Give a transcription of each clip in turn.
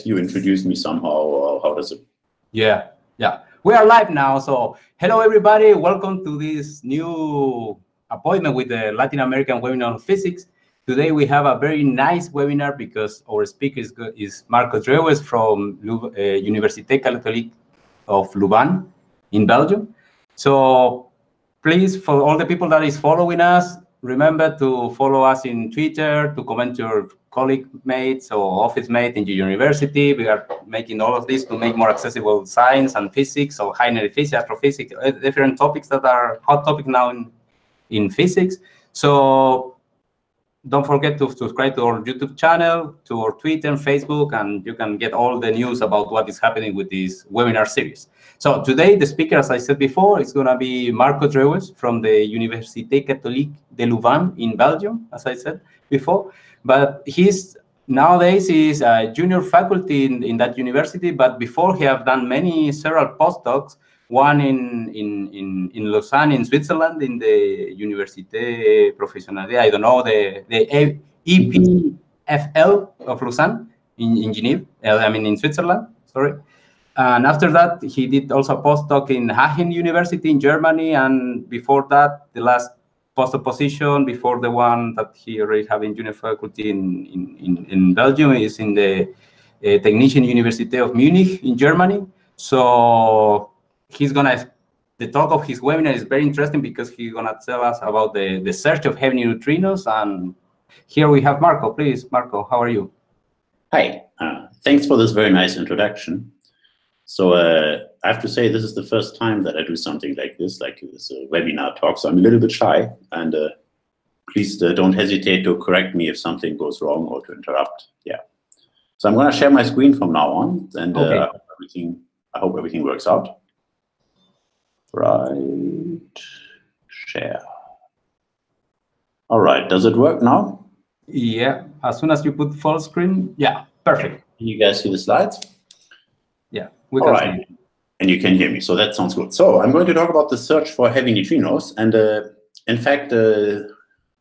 you introduce me somehow, or how does it? Yeah. We are live now. So hello, everybody. Welcome to this new appointment with the Latin American webinar on physics. Today we have a very nice webinar because our speaker is Marco Drewes from Université Catholique of Louvain in Belgium. So please, for all the people that is following us, remember to follow us in Twitter, to comment your colleague mates or office mate in the university. We are making all of this to make more accessible science and physics, or high energy physics, astrophysics, different topics that are hot topic now in physics. So don't forget to subscribe to our YouTube channel, to our Twitter and Facebook, and you can get all the news about what is happening with this webinar series. So today, the speaker, as I said before, is going to be Marco Drewes from the Université Catholique de Louvain in Belgium, as I said before. But nowadays he's a junior faculty in that university, but before he have done several postdocs, one in Lausanne, in Switzerland, in the Université Professionnelle, I don't know, the EPFL of Lausanne in Geneva, in Switzerland, sorry. And after that, he did also a postdoc in Aachen University in Germany. And before that, the last postdoc position before the one that he already have in junior faculty in Belgium is in the Technischen Université of Munich in Germany. So the talk of his webinar is very interesting because he's gonna tell us about the search of heavy neutrinos. And here we have Marco. Please, Marco, how are you? Hi, thanks for this very nice introduction. So I have to say this is the first time that I do something like this webinar talk. So I'm a little bit shy, and please don't hesitate to correct me if something goes wrong or to interrupt. Yeah. So I'm going to share my screen from now on, and okay. I hope everything works out. Right. Share. All right. Does it work now? Yeah. As soon as you put full screen. Yeah. Perfect. Can you guys see the slides? Yeah. All right. And you can hear me. So that sounds good. So I'm going to talk about the search for heavy neutrinos. And in fact,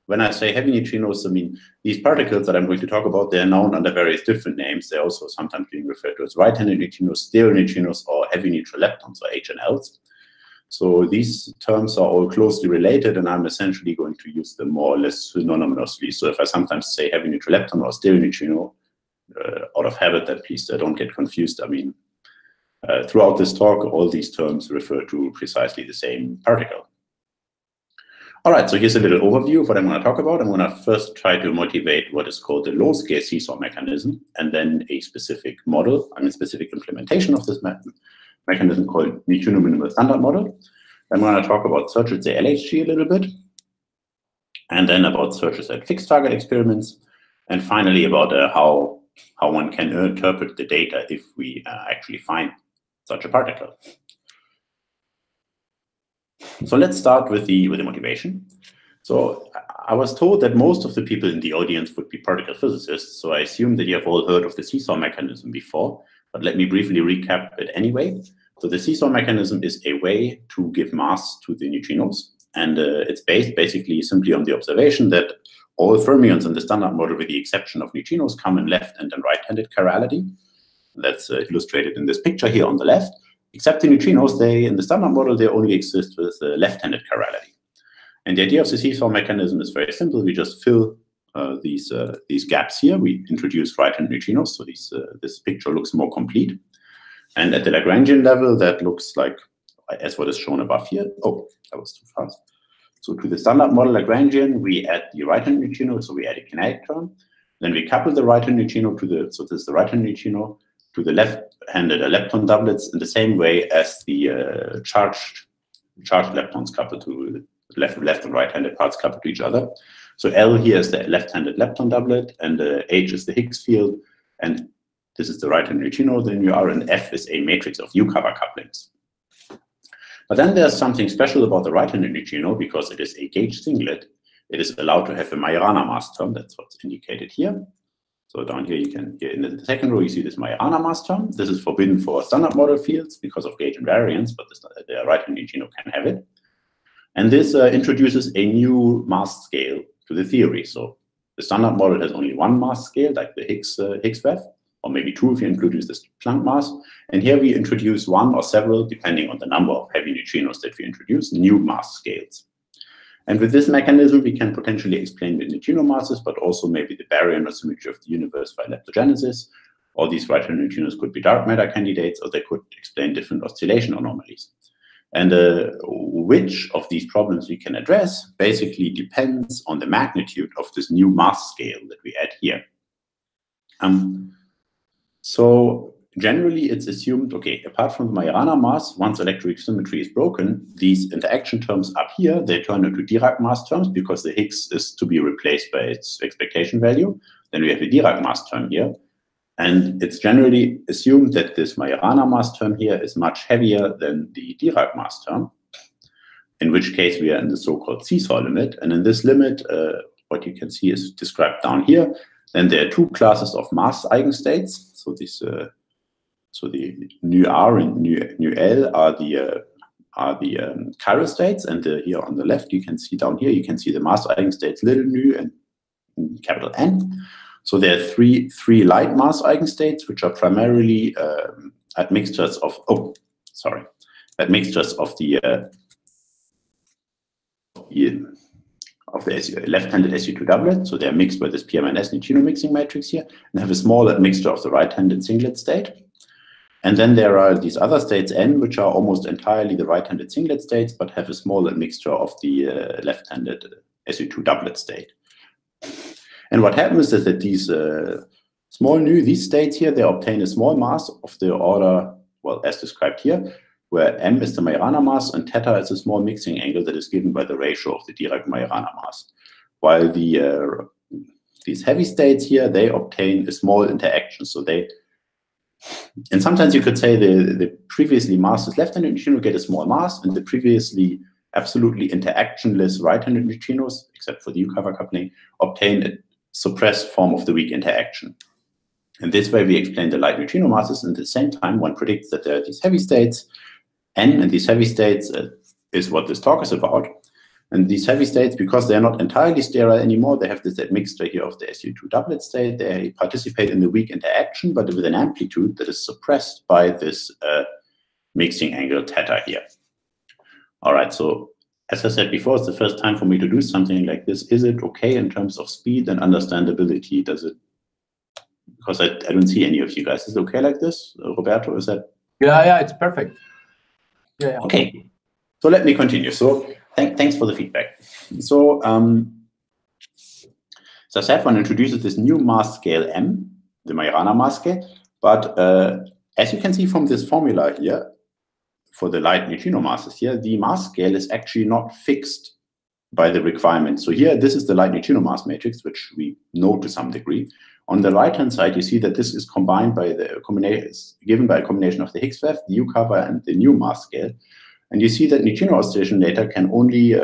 when I say heavy neutrinos, I mean these particles that I'm going to talk about, they're known under various different names. They're also sometimes being referred to as right-handed neutrinos, stereo neutrinos, or heavy neutral leptons, or HNLs. So these terms are all closely related, and I'm essentially going to use them more or less synonymously. So if I sometimes say heavy neutral lepton or stereo neutrino, out of habit, that please don't get confused. I mean, throughout this talk, all these terms refer to precisely the same particle. All right, so here's a little overview of what I'm going to talk about. I'm going to first try to motivate what is called the low-scale seesaw mechanism, and then a specific model, specific implementation of this mechanism called neutrino minimal standard model. I'm going to talk about searches at LHC a little bit, and then about searches at fixed target experiments, and finally about how one can interpret the data if we actually find such a particle. So let's start with the motivation. So I was told that most of the people in the audience would be particle physicists, so I assume that you have all heard of the seesaw mechanism before, but let me briefly recap it anyway. So the seesaw mechanism is a way to give mass to the neutrinos, and it's based basically simply on the observation that all fermions in the standard model, with the exception of neutrinos, come in left-hand and right-handed chirality. That's illustrated in this picture here on the left. Except the neutrinos, in the standard model, they only exist with left-handed chirality. And the idea of the seesaw mechanism is very simple. We just fill these gaps here. We introduce right-hand neutrinos, so this picture looks more complete. And at the Lagrangian level, that looks like as what is shown above here. Oh, that was too fast. So to the standard model Lagrangian, we add the right-hand neutrino, so we add a kinetic term. Then we couple the right-hand neutrino so this is the right-hand neutrino, to the left-handed lepton doublets in the same way as the charged leptons coupled to left and right-handed parts coupled to each other. So L here is the left-handed lepton doublet, and H is the Higgs field, and this is the right-hand neutrino. Then you are, and F is a matrix of U-cover couplings. But then there's something special about the right-handed neutrino because it is a gauge singlet. It is allowed to have a Majorana mass term. That's what's indicated here. So down here, in the second row, you see this Majorana mass term. This is forbidden for standard model fields because of gauge invariance, but the right-hand neutrino can have it. And this introduces a new mass scale to the theory. So the standard model has only one mass scale, like the Higgs wave, or maybe 2 if you introduce this Planck mass. And here we introduce 1 or several, depending on the number of heavy neutrinos that we introduce, new mass scales. And with this mechanism, we can potentially explain the neutrino masses, but also maybe the baryon or symmetry of the universe by leptogenesis. All these right-hand neutrinos could be dark matter candidates, or they could explain different oscillation anomalies. And which of these problems we can address basically depends on the magnitude of this new mass scale that we add here. So generally, it's assumed, okay, apart from the Majorana mass, once electroweak symmetry is broken, these interaction terms up here, they turn into Dirac mass terms because the Higgs is to be replaced by its expectation value. Then we have a Dirac mass term here. And it's generally assumed that this Majorana mass term here is much heavier than the Dirac mass term, in which case we are in the so-called seesaw limit. And in this limit, what you can see is described down here. Then there are 2 classes of mass eigenstates. So this, so the nu R and nu L are the chiral states. And here on the left, you can see down here, you can see the mass eigenstates little nu and capital N. So there are three light mass eigenstates, which are primarily admixtures of admixtures of the left-handed SU2 doublet. So they're mixed by this PM&S neutrino mixing matrix here, and have a small admixture of the right-handed singlet state. And then there are these other states N, which are almost entirely the right-handed singlet states, but have a small admixture of the left-handed SU2 doublet state. And what happens is that these small nu, these states here, they obtain a small mass of the order, well, as described here, where m is the Majorana mass and theta is a small mixing angle that is given by the ratio of the Dirac-Majorana mass. While these heavy states here, they obtain a small interaction. So they, and sometimes you could say the previously massless left-handed neutrino get a small mass, and the previously absolutely interactionless right-handed neutrinos, except for the U-cover coupling, obtain a suppressed form of the weak interaction. And this way we explain the light neutrino masses, and at the same time one predicts that there are these heavy states, N, and these heavy states is what this talk is about. And these heavy states, because they're not entirely sterile anymore, they have this admixture here of the SU2 doublet state, they participate in the weak interaction, but with an amplitude that is suppressed by this mixing angle theta here. All right, so as I said before, it's the first time for me to do something like this. Is it okay in terms of speed and understandability? Does it, because I don't see any of you guys. Is it okay like this? Roberto, is that? Yeah, it's perfect. Yeah. Okay, so let me continue. So thanks for the feedback. So, so Safwan introduces this new mass scale M, the Majorana mass scale, but as you can see from this formula here, for the light neutrino masses here, the mass scale is actually not fixed by the requirement. So here, this is the light neutrino mass matrix, which we know to some degree. On the right-hand side, you see that this is combined by the combination, given by a combination of the Higgs wave, the U-cover, and the new mass scale. And you see that neutrino oscillation data can only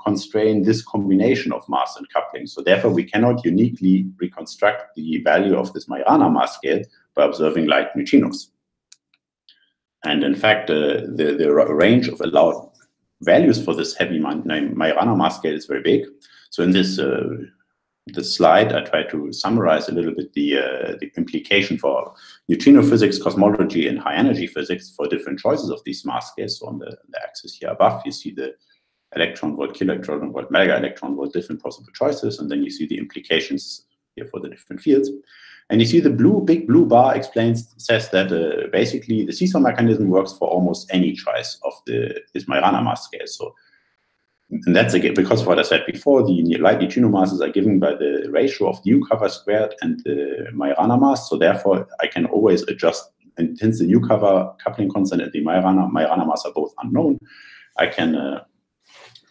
constrain this combination of mass and coupling. So therefore, we cannot uniquely reconstruct the value of this Majorana mass scale by observing light neutrinos. And in fact, the range of allowed values for this heavy Majorana mass scale is very big. So in this slide, I try to summarize a little bit the implication for neutrino physics, cosmology, and high energy physics for different choices of these mass scales. So on the axis here above, you see the electron volt, kiloelectron volt, mega electron volt, different possible choices, and then you see the implications here for the different fields. And you see the big blue bar says that basically the seesaw mechanism works for almost any choice of this Majorana mass scale. So, and that's again because of what I said before, the light neutrino masses are given by the ratio of the U-cover squared and the Majorana mass. So therefore, I can always adjust, and since the U-cover coupling constant and the Majorana mass are both unknown, I can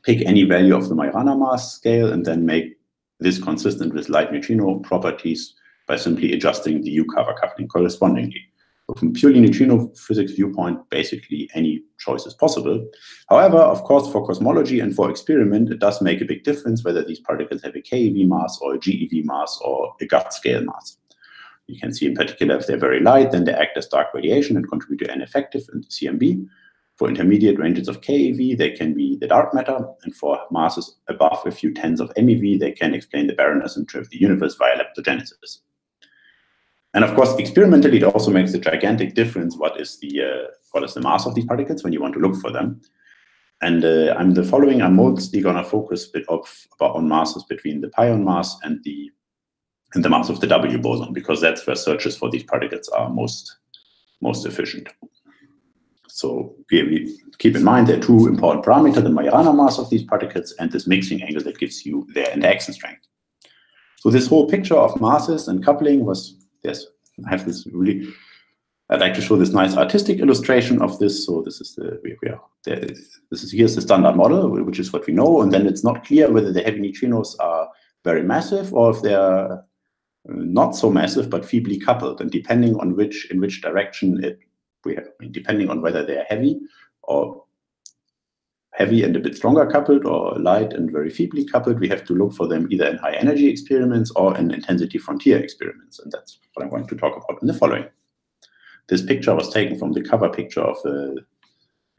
pick any value of the Majorana mass scale and then make this consistent with light neutrino properties by simply adjusting the U-cover coupling correspondingly. So from purely neutrino physics viewpoint, basically any choice is possible. However, of course, for cosmology and for experiment, it does make a big difference whether these particles have a KeV mass or a GeV mass or a gut scale mass. You can see in particular if they're very light, then they act as dark radiation and contribute to N effective and CMB. For intermediate ranges of KeV, they can be the dark matter, and for masses above a few tens of MeV, they can explain the baryon asymmetry of the universe via leptogenesis. And of course, experimentally, it also makes a gigantic difference what is the mass of these particles when you want to look for them. And I'm mostly going to focus a bit on masses between the pion mass and the mass of the W boson, because that's where searches for these particles are most efficient. So we keep in mind there are two important parameters: the Majorana mass of these particles and this mixing angle that gives you their interaction strength. So this whole picture of masses and coupling was, yes, I have this really, I'd like to show this nice artistic illustration of this. So this is here's the standard model, which is what we know, and then it's not clear whether the heavy neutrinos are very massive or if they're not so massive but feebly coupled, and depending on in which direction depending on whether they are heavy and a bit stronger coupled, or light and very feebly coupled, we have to look for them either in high energy experiments or in intensity frontier experiments, and that's what I'm going to talk about in the following. This picture was taken from the cover picture of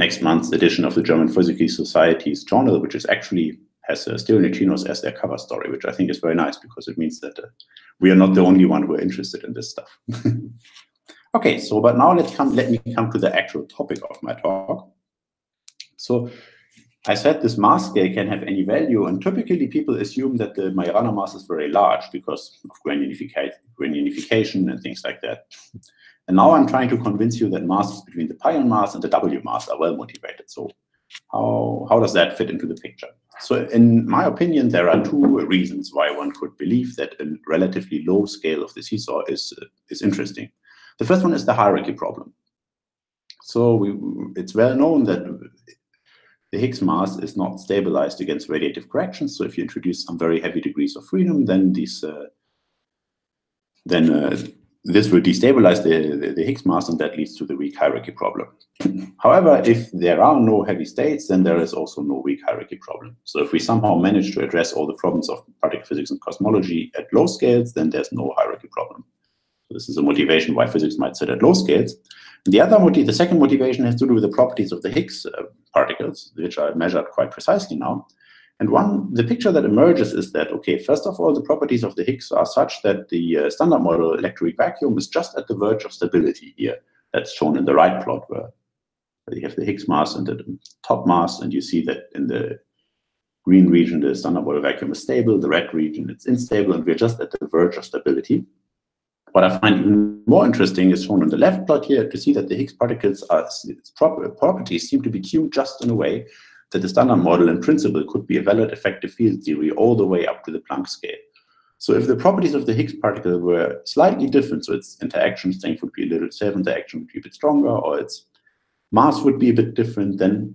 next month's edition of the German Physical Society's journal, which is actually has still neutrinos as their cover story, which I think is very nice because it means that we are not the only one who are interested in this stuff. Okay, so but now let me come to the actual topic of my talk. So I said this mass scale can have any value, and typically people assume that the Majorana mass is very large because of granularification and things like that. And now I'm trying to convince you that masses between the pion mass and the W mass are well motivated. So how does that fit into the picture? So in my opinion, there are two reasons why one could believe that a relatively low scale of the seesaw is interesting. The first one is the hierarchy problem. So it's well known that the Higgs mass is not stabilized against radiative corrections. So if you introduce some very heavy degrees of freedom, then this will destabilize the Higgs mass, and that leads to the weak hierarchy problem. However, if there are no heavy states, then there is also no weak hierarchy problem. So if we somehow manage to address all the problems of particle physics and cosmology at low scales, then there's no hierarchy problem. So this is a motivation why physics might sit at low scales. And the second motivation has to do with the properties of the Higgs particles, which are measured quite precisely now. And the picture that emerges is that, okay, first of all, the properties of the Higgs are such that the standard model electroweak vacuum is just at the verge of stability here. That's shown in the right plot, where you have the Higgs mass and the top mass, and you see that in the green region, the standard model vacuum is stable, the red region, it's unstable, and we're just at the verge of stability. What I find even more interesting is shown on the left plot here, to see that the Higgs particles properties seem to be tuned just in a way that the standard model in principle could be a valid effective field theory all the way up to the Planck scale. So if the properties of the Higgs particle were slightly different, so its interaction strength would be a little, self-interaction would be a bit stronger, or its mass would be a bit different, then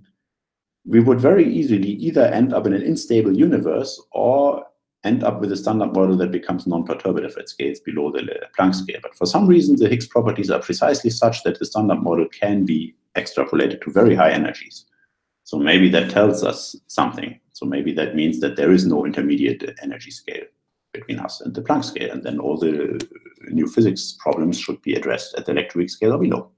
we would very easily either end up in an unstable universe or end up with a standard model that becomes non-perturbative at scales below the Planck scale. But for some reason, the Higgs properties are precisely such that the standard model can be extrapolated to very high energies. So maybe that tells us something. So maybe that means that there is no intermediate energy scale between us and the Planck scale, and then all the new physics problems should be addressed at the electroweak scale or below.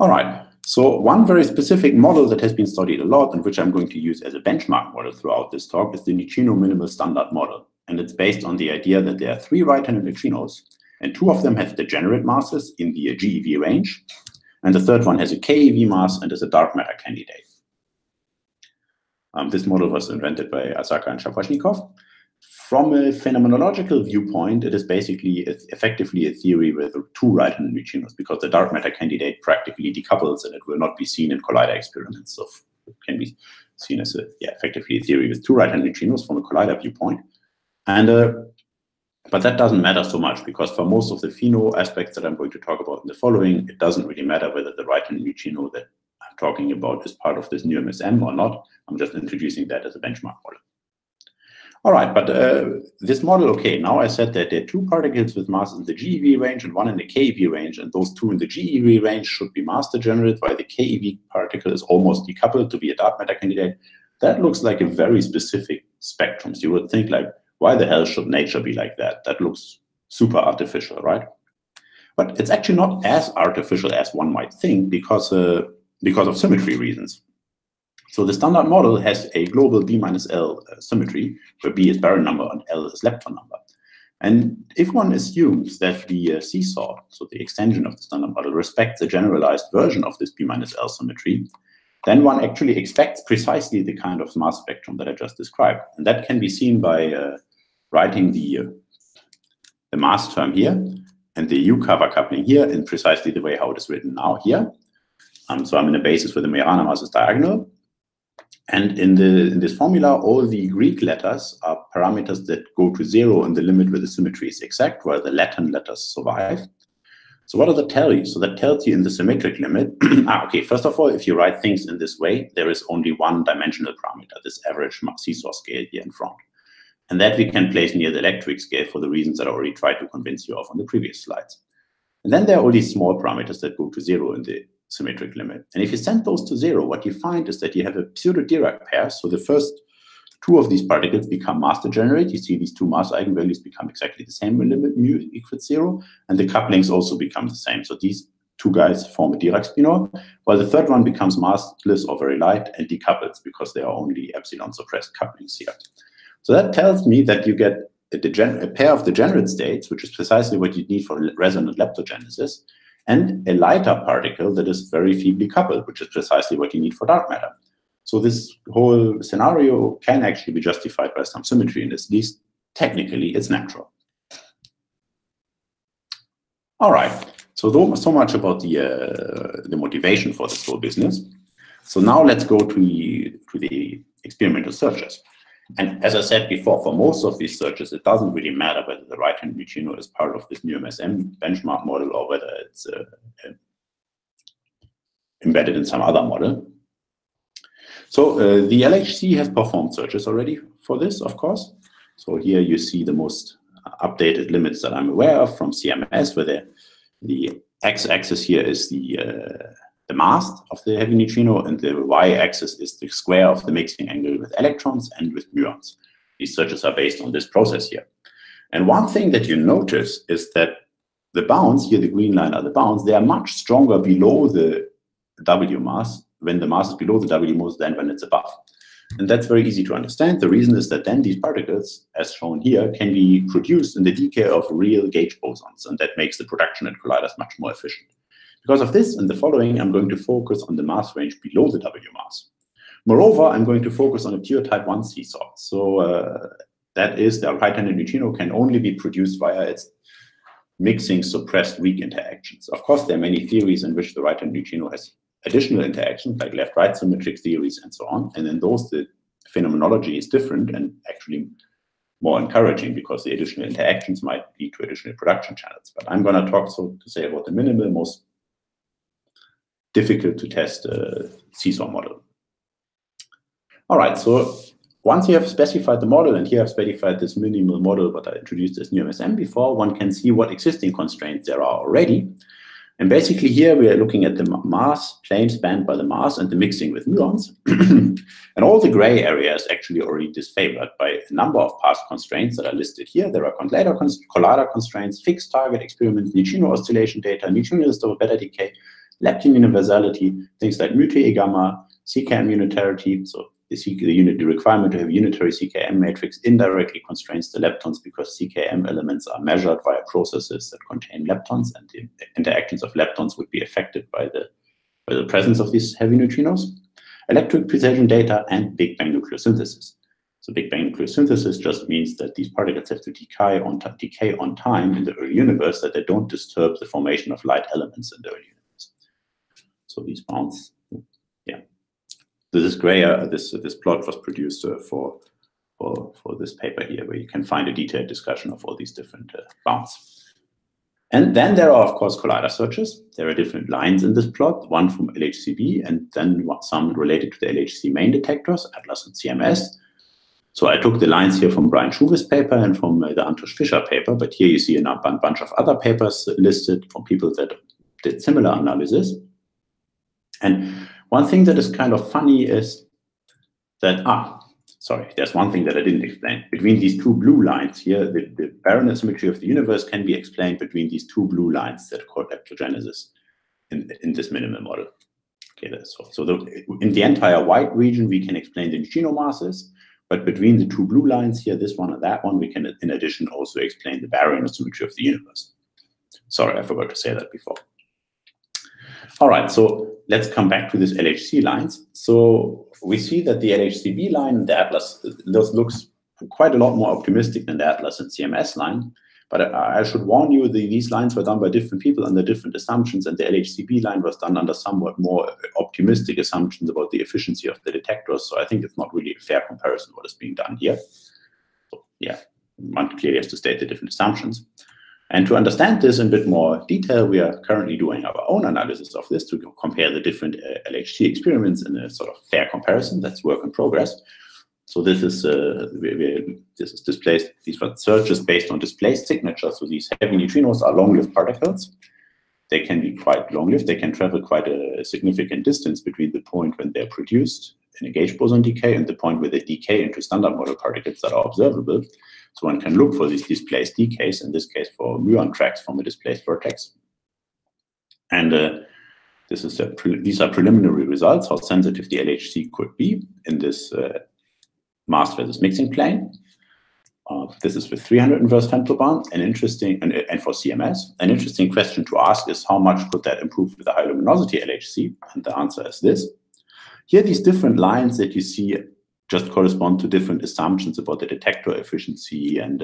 All right. So one very specific model that has been studied a lot and which I'm going to use as a benchmark model throughout this talk is the neutrino minimal standard model. And it's based on the idea that there are 3 right-handed neutrinos, and 2 of them have degenerate masses in the GeV range, and the third one has a keV mass and is a dark matter candidate. This model was invented by Asaka and Shaposhnikov. From a phenomenological viewpoint, it is basically effectively a theory with 2 right-handed neutrinos, because the dark matter candidate practically decouples and it will not be seen in collider experiments. So it can be seen as effectively a theory with 2 right-handed neutrinos from a collider viewpoint. And but that doesn't matter so much, because for most of the pheno aspects that I'm going to talk about in the following, it doesn't really matter whether the right-handed neutrino that I'm talking about is part of this new MSM or not. I'm just introducing that as a benchmark model. All right, but this model, okay, now I said that there are 2 particles with masses in the GeV range and 1 in the keV range, and those 2 in the GeV range should be mass degenerate, while the keV particle is almost decoupled to be a dark matter candidate. That looks like a very specific spectrum. So you would think, like, why the hell should nature be like that? That looks super artificial, right? But it's actually not as artificial as one might think, because of symmetry reasons. So the standard model has a global B minus L symmetry, where B is baryon number and L is lepton number. And if one assumes that the seesaw, so the extension of the standard model, respects a generalized version of this B-L symmetry, then one actually expects precisely the kind of mass spectrum that I just described. And that can be seen by writing the mass term here and the U-cover coupling here in precisely the way how it is written now here. So I'm in a basis where the Majorana mass is diagonal. And in this formula, all the Greek letters are parameters that go to 0 in the limit where the symmetry is exact, where the Latin letters survive. So what does that tell you? So that tells you in the symmetric limit, okay, first of all, if you write things in this way, there is only one dimensional parameter, this average seesaw scale here in front. And that we can place near the electroweak scale for the reasons that I already tried to convince you of on the previous slides. And then there are all these small parameters that go to 0 in the symmetric limit. And if you send those to 0, what you find is that you have a pseudo-Dirac pair. So the first two of these particles become mass degenerate. You see these two mass eigenvalues become exactly the same when limit mu equals 0. And the couplings also become the same. So these two guys form a Dirac spinor, while the third one becomes massless or very light and decouples because there are only epsilon suppressed couplings here. So that tells me that you get a pair of degenerate states, which is precisely what you need for resonant leptogenesis, and a lighter particle that is very feebly coupled, which is precisely what you need for dark matter. So this whole scenario can actually be justified by some symmetry, and at least technically it's natural. All right, so much about the motivation for this whole business. So now let's go to the experimental searches. And as I said before, for most of these searches, it doesn't really matter whether the right-hand neutrino is part of this new MSM benchmark model or whether it's embedded in some other model. So the LHC has performed searches already for this, of course. So here you see the most updated limits that I'm aware of from CMS, where the x-axis here is the mass of the heavy neutrino, and the y-axis is the square of the mixing angle with electrons and with muons. These searches are based on this process here. And one thing that you notice is that the bounds, here the green line are the bounds, they are much stronger below the W mass, when the mass is below the W mass than when it's above. And that's very easy to understand. The reason is that then these particles, as shown here, can be produced in the decay of real gauge bosons, and that makes the production at colliders much more efficient. Because of this, in the following, I'm going to focus on the mass range below the W mass. Moreover, I'm going to focus on a pure type 1 seesaw. So that is, the right-handed neutrino can only be produced via its mixing suppressed weak interactions. Of course, there are many theories in which the right-handed neutrino has additional interactions, like left-right symmetric theories and so on. And in those, the phenomenology is different and actually more encouraging because the additional interactions might lead to additional production channels. But I'm going to talk, so to say, about the minimal, most difficult to test seesaw model. All right, so once you have specified the model, and here I've specified this minimal model, but I introduced as new MSM before, one can see what existing constraints there are already. And basically here we are looking at the mass plane spanned by the mass and the mixing with muons. And all the gray area is actually already disfavored by a number of past constraints that are listed here. There are collider constraints, fixed target experiments, neutrino oscillation data, neutrino double beta decay, lepton universality, things like mu-T gamma, CKM unitarity. So the requirement to have a unitary CKM matrix indirectly constrains the leptons because CKM elements are measured via processes that contain leptons, and the interactions of leptons would be affected by the presence of these heavy neutrinos. Electric precision data and Big Bang nucleosynthesis. So Big Bang nucleosynthesis just means that these particles have to decay on time in the early universe, that they don't disturb the formation of light elements in the early universe. So these bounds, yeah. This is gray. This plot was produced for this paper here, where you can find a detailed discussion of all these different bounds. And then there are, of course, collider searches. There are different lines in this plot, one from LHCb, and then some related to the LHC main detectors, Atlas and CMS. So I took the lines here from Brian Schuve's paper and from the Antosh Fischer paper, but here you see a bunch of other papers listed from people that did similar analysis. And one thing that is kind of funny is that, there's one thing that I didn't explain. Between these two blue lines here, the baryon asymmetry of the universe can be explained between these two blue lines that are called leptogenesis in this minimal model. Okay, that's all. So in the entire white region, we can explain the neutrino masses. But between the two blue lines here, this one and that one, we can, in addition, also explain the baryon symmetry of the universe. Sorry, I forgot to say that before. All right, so let's come back to these LHC lines. So we see that the LHCb line in the Atlas looks quite a lot more optimistic than the Atlas and CMS line. But I should warn you, these lines were done by different people under different assumptions, and the LHCb line was done under somewhat more optimistic assumptions about the efficiency of the detectors. So I think it's not really a fair comparison what is being done here. So yeah, one clearly has to state the different assumptions. And to understand this in a bit more detail, we are currently doing our own analysis of this to compare the different LHC experiments in a sort of fair comparison. That's work in progress. So this is displaced. These were searches based on displaced signature. So these heavy neutrinos are long-lived particles. They can be quite long-lived. They can travel quite a significant distance between the point when they're produced in a gauge boson decay and the point where they decay into standard model particles that are observable. So one can look for these displaced decays, in this case for muon tracks from a displaced vertex. And these are preliminary results, how sensitive the LHC could be in this mass versus mixing plane. This is with 300 inverse femtobarn. And for CMS, an interesting question to ask is how much could that improve with a high luminosity LHC? And the answer is this. Here, these different lines that you see just correspond to different assumptions about the detector efficiency and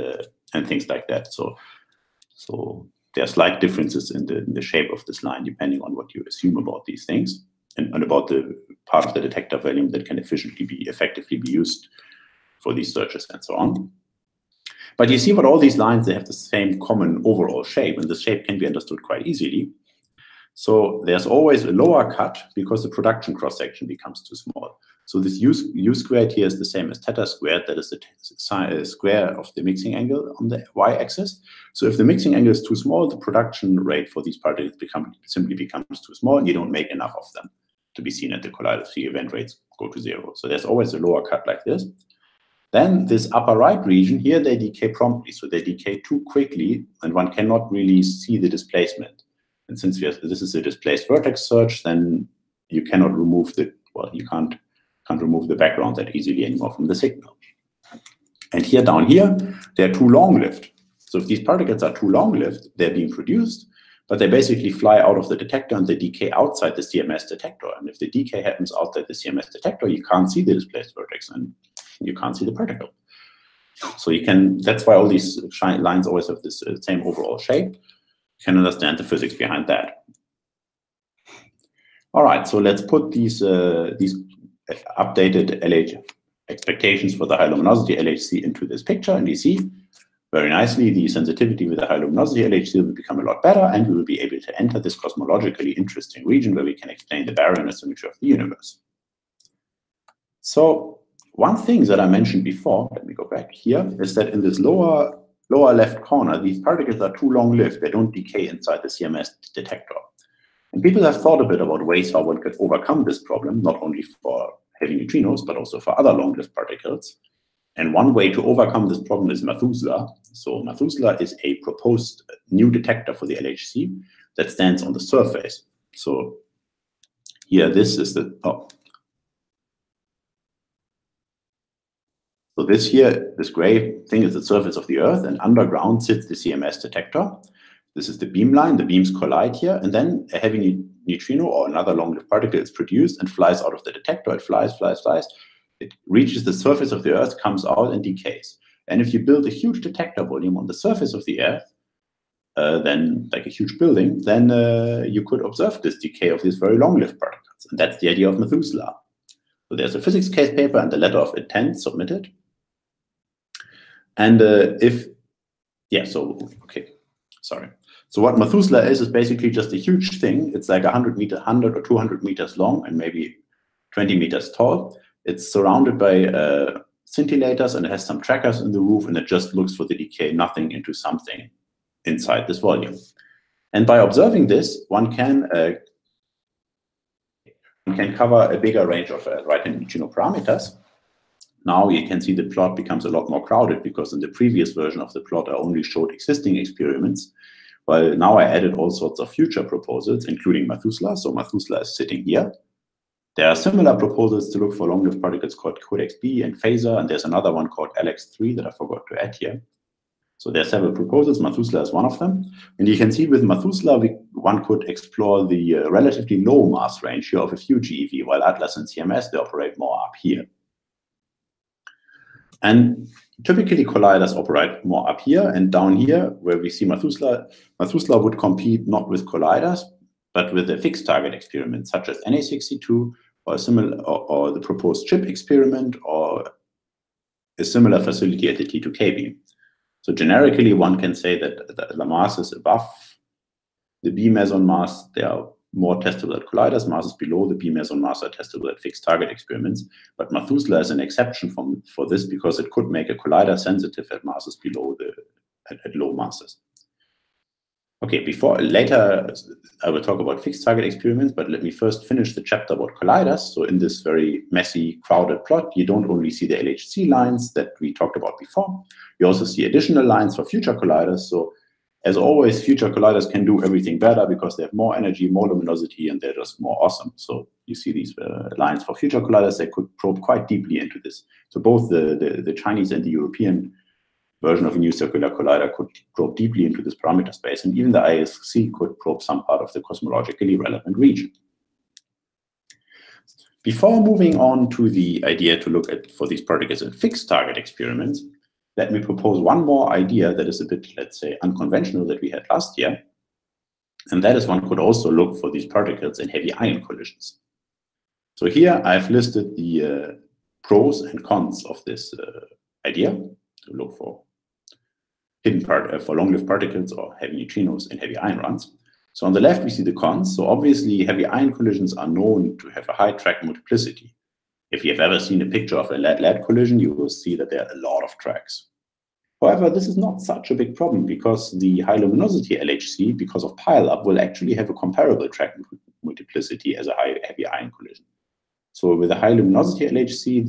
things like that. So there are slight differences in the shape of this line depending on what you assume about these things and about the part of the detector volume that can effectively be used for these searches and so on. But you see what all these lines, they have the same common overall shape, and the shape can be understood quite easily. So there's always a lower cut because the production cross-section becomes too small. So this U squared here is the same as theta squared, that is the square of the mixing angle on the y-axis. So if the mixing angle is too small, the production rate for these particles simply becomes too small, and you don't make enough of them to be seen at the collider. The event rates go to 0. So there's always a lower cut like this. Then this upper right region here, they decay promptly. So they decay too quickly, and one cannot really see the displacement. And since this is a displaced vertex search, then you cannot remove you can't remove the background that easily anymore from the signal. And here down here, they're too long-lived. So if these particles are too long-lived, they're being produced, but they basically fly out of the detector and they decay outside the CMS detector. And if the decay happens outside the CMS detector, you can't see the displaced vertex and you can't see the particle. So that's why all these lines always have this same overall shape. You can understand the physics behind that. All right, so let's put these updated LH expectations for the high luminosity LHC into this picture, and you see very nicely the sensitivity with the high luminosity LHC will become a lot better, and we will be able to enter this cosmologically interesting region where we can explain the baryon asymmetry of the universe. So one thing that I mentioned before, let me go back here, is that in this lower left corner, these particles are too long-lived. They don't decay inside the CMS detector. And people have thought a bit about ways how one could overcome this problem, not only for heavy neutrinos, but also for other long-lived particles. And one way to overcome this problem is Methuselah. So Methuselah is a proposed new detector for the LHC that stands on the surface. So here, this is the, So this gray thing is the surface of the Earth, and underground sits the CMS detector. This is the beam line. The beams collide here, and then a heavy neutrino or another long-lived particle is produced and flies out of the detector. It flies. It reaches the surface of the Earth, comes out, and decays. And if you build a huge detector volume on the surface of the Earth, then like a huge building, then you could observe this decay of these very long-lived particles. And that's the idea of Methuselah. So there's a physics case paper and the letter of intent submitted. And So what Methuselah is basically just a huge thing. It's like 100 or 200 meters long and maybe 20 meters tall. It's surrounded by scintillators, and it has some trackers in the roof, and it just looks for the decay, nothing into something inside this volume. And by observing this, one can cover a bigger range of right-hand neutrino parameters. Now you can see the plot becomes a lot more crowded, because in the previous version of the plot I only showed existing experiments, while now I added all sorts of future proposals, including Methuselah. So Methuselah is sitting here. There are similar proposals to look for long-lived particles called codex B and phasor, and there's another one called LX3 that I forgot to add here. So there are several proposals. Methuselah is one of them. And you can see with Methuselah, one could explore the relatively low mass ratio of a few GeV, while Atlas and CMS, they operate more up here. And typically, colliders operate more up here, and down here, where we see Methuselah would compete not with colliders, but with a fixed target experiment, such as Na62, or similar, or the proposed chip experiment, or a similar facility at the T2K beam. So generically, one can say that the masses above the B meson mass, they are more testable at colliders. Masses below the B meson mass are testable at fixed target experiments. But Methuselah is an exception for this because it could make a collider sensitive at masses below at low masses. Okay, later I will talk about fixed target experiments, but let me first finish the chapter about colliders. So in this very messy, crowded plot, you don't only see the LHC lines that we talked about before, you also see additional lines for future colliders. So as always, future colliders can do everything better because they have more energy, more luminosity, and they're just more awesome. So you see these lines for future colliders, they could probe quite deeply into this. So both the Chinese and the European version of a new circular collider could probe deeply into this parameter space, and even the ISC could probe some part of the cosmologically relevant region. Before moving on to the idea to look for these particles in fixed target experiments, let me propose one more idea that is a bit, let's say, unconventional that we had last year, and that is one could also look for these particles in heavy ion collisions. So here I've listed the pros and cons of this idea to look for for long-lived particles or heavy neutrinos in heavy ion runs. So on the left, we see the cons. So obviously, heavy ion collisions are known to have a high track multiplicity. If you've ever seen a picture of a lead-lead collision, you will see that there are a lot of tracks. However, this is not such a big problem because the high luminosity LHC, because of pileup, will actually have a comparable track multiplicity as a heavy ion collision. So with a high luminosity LHC,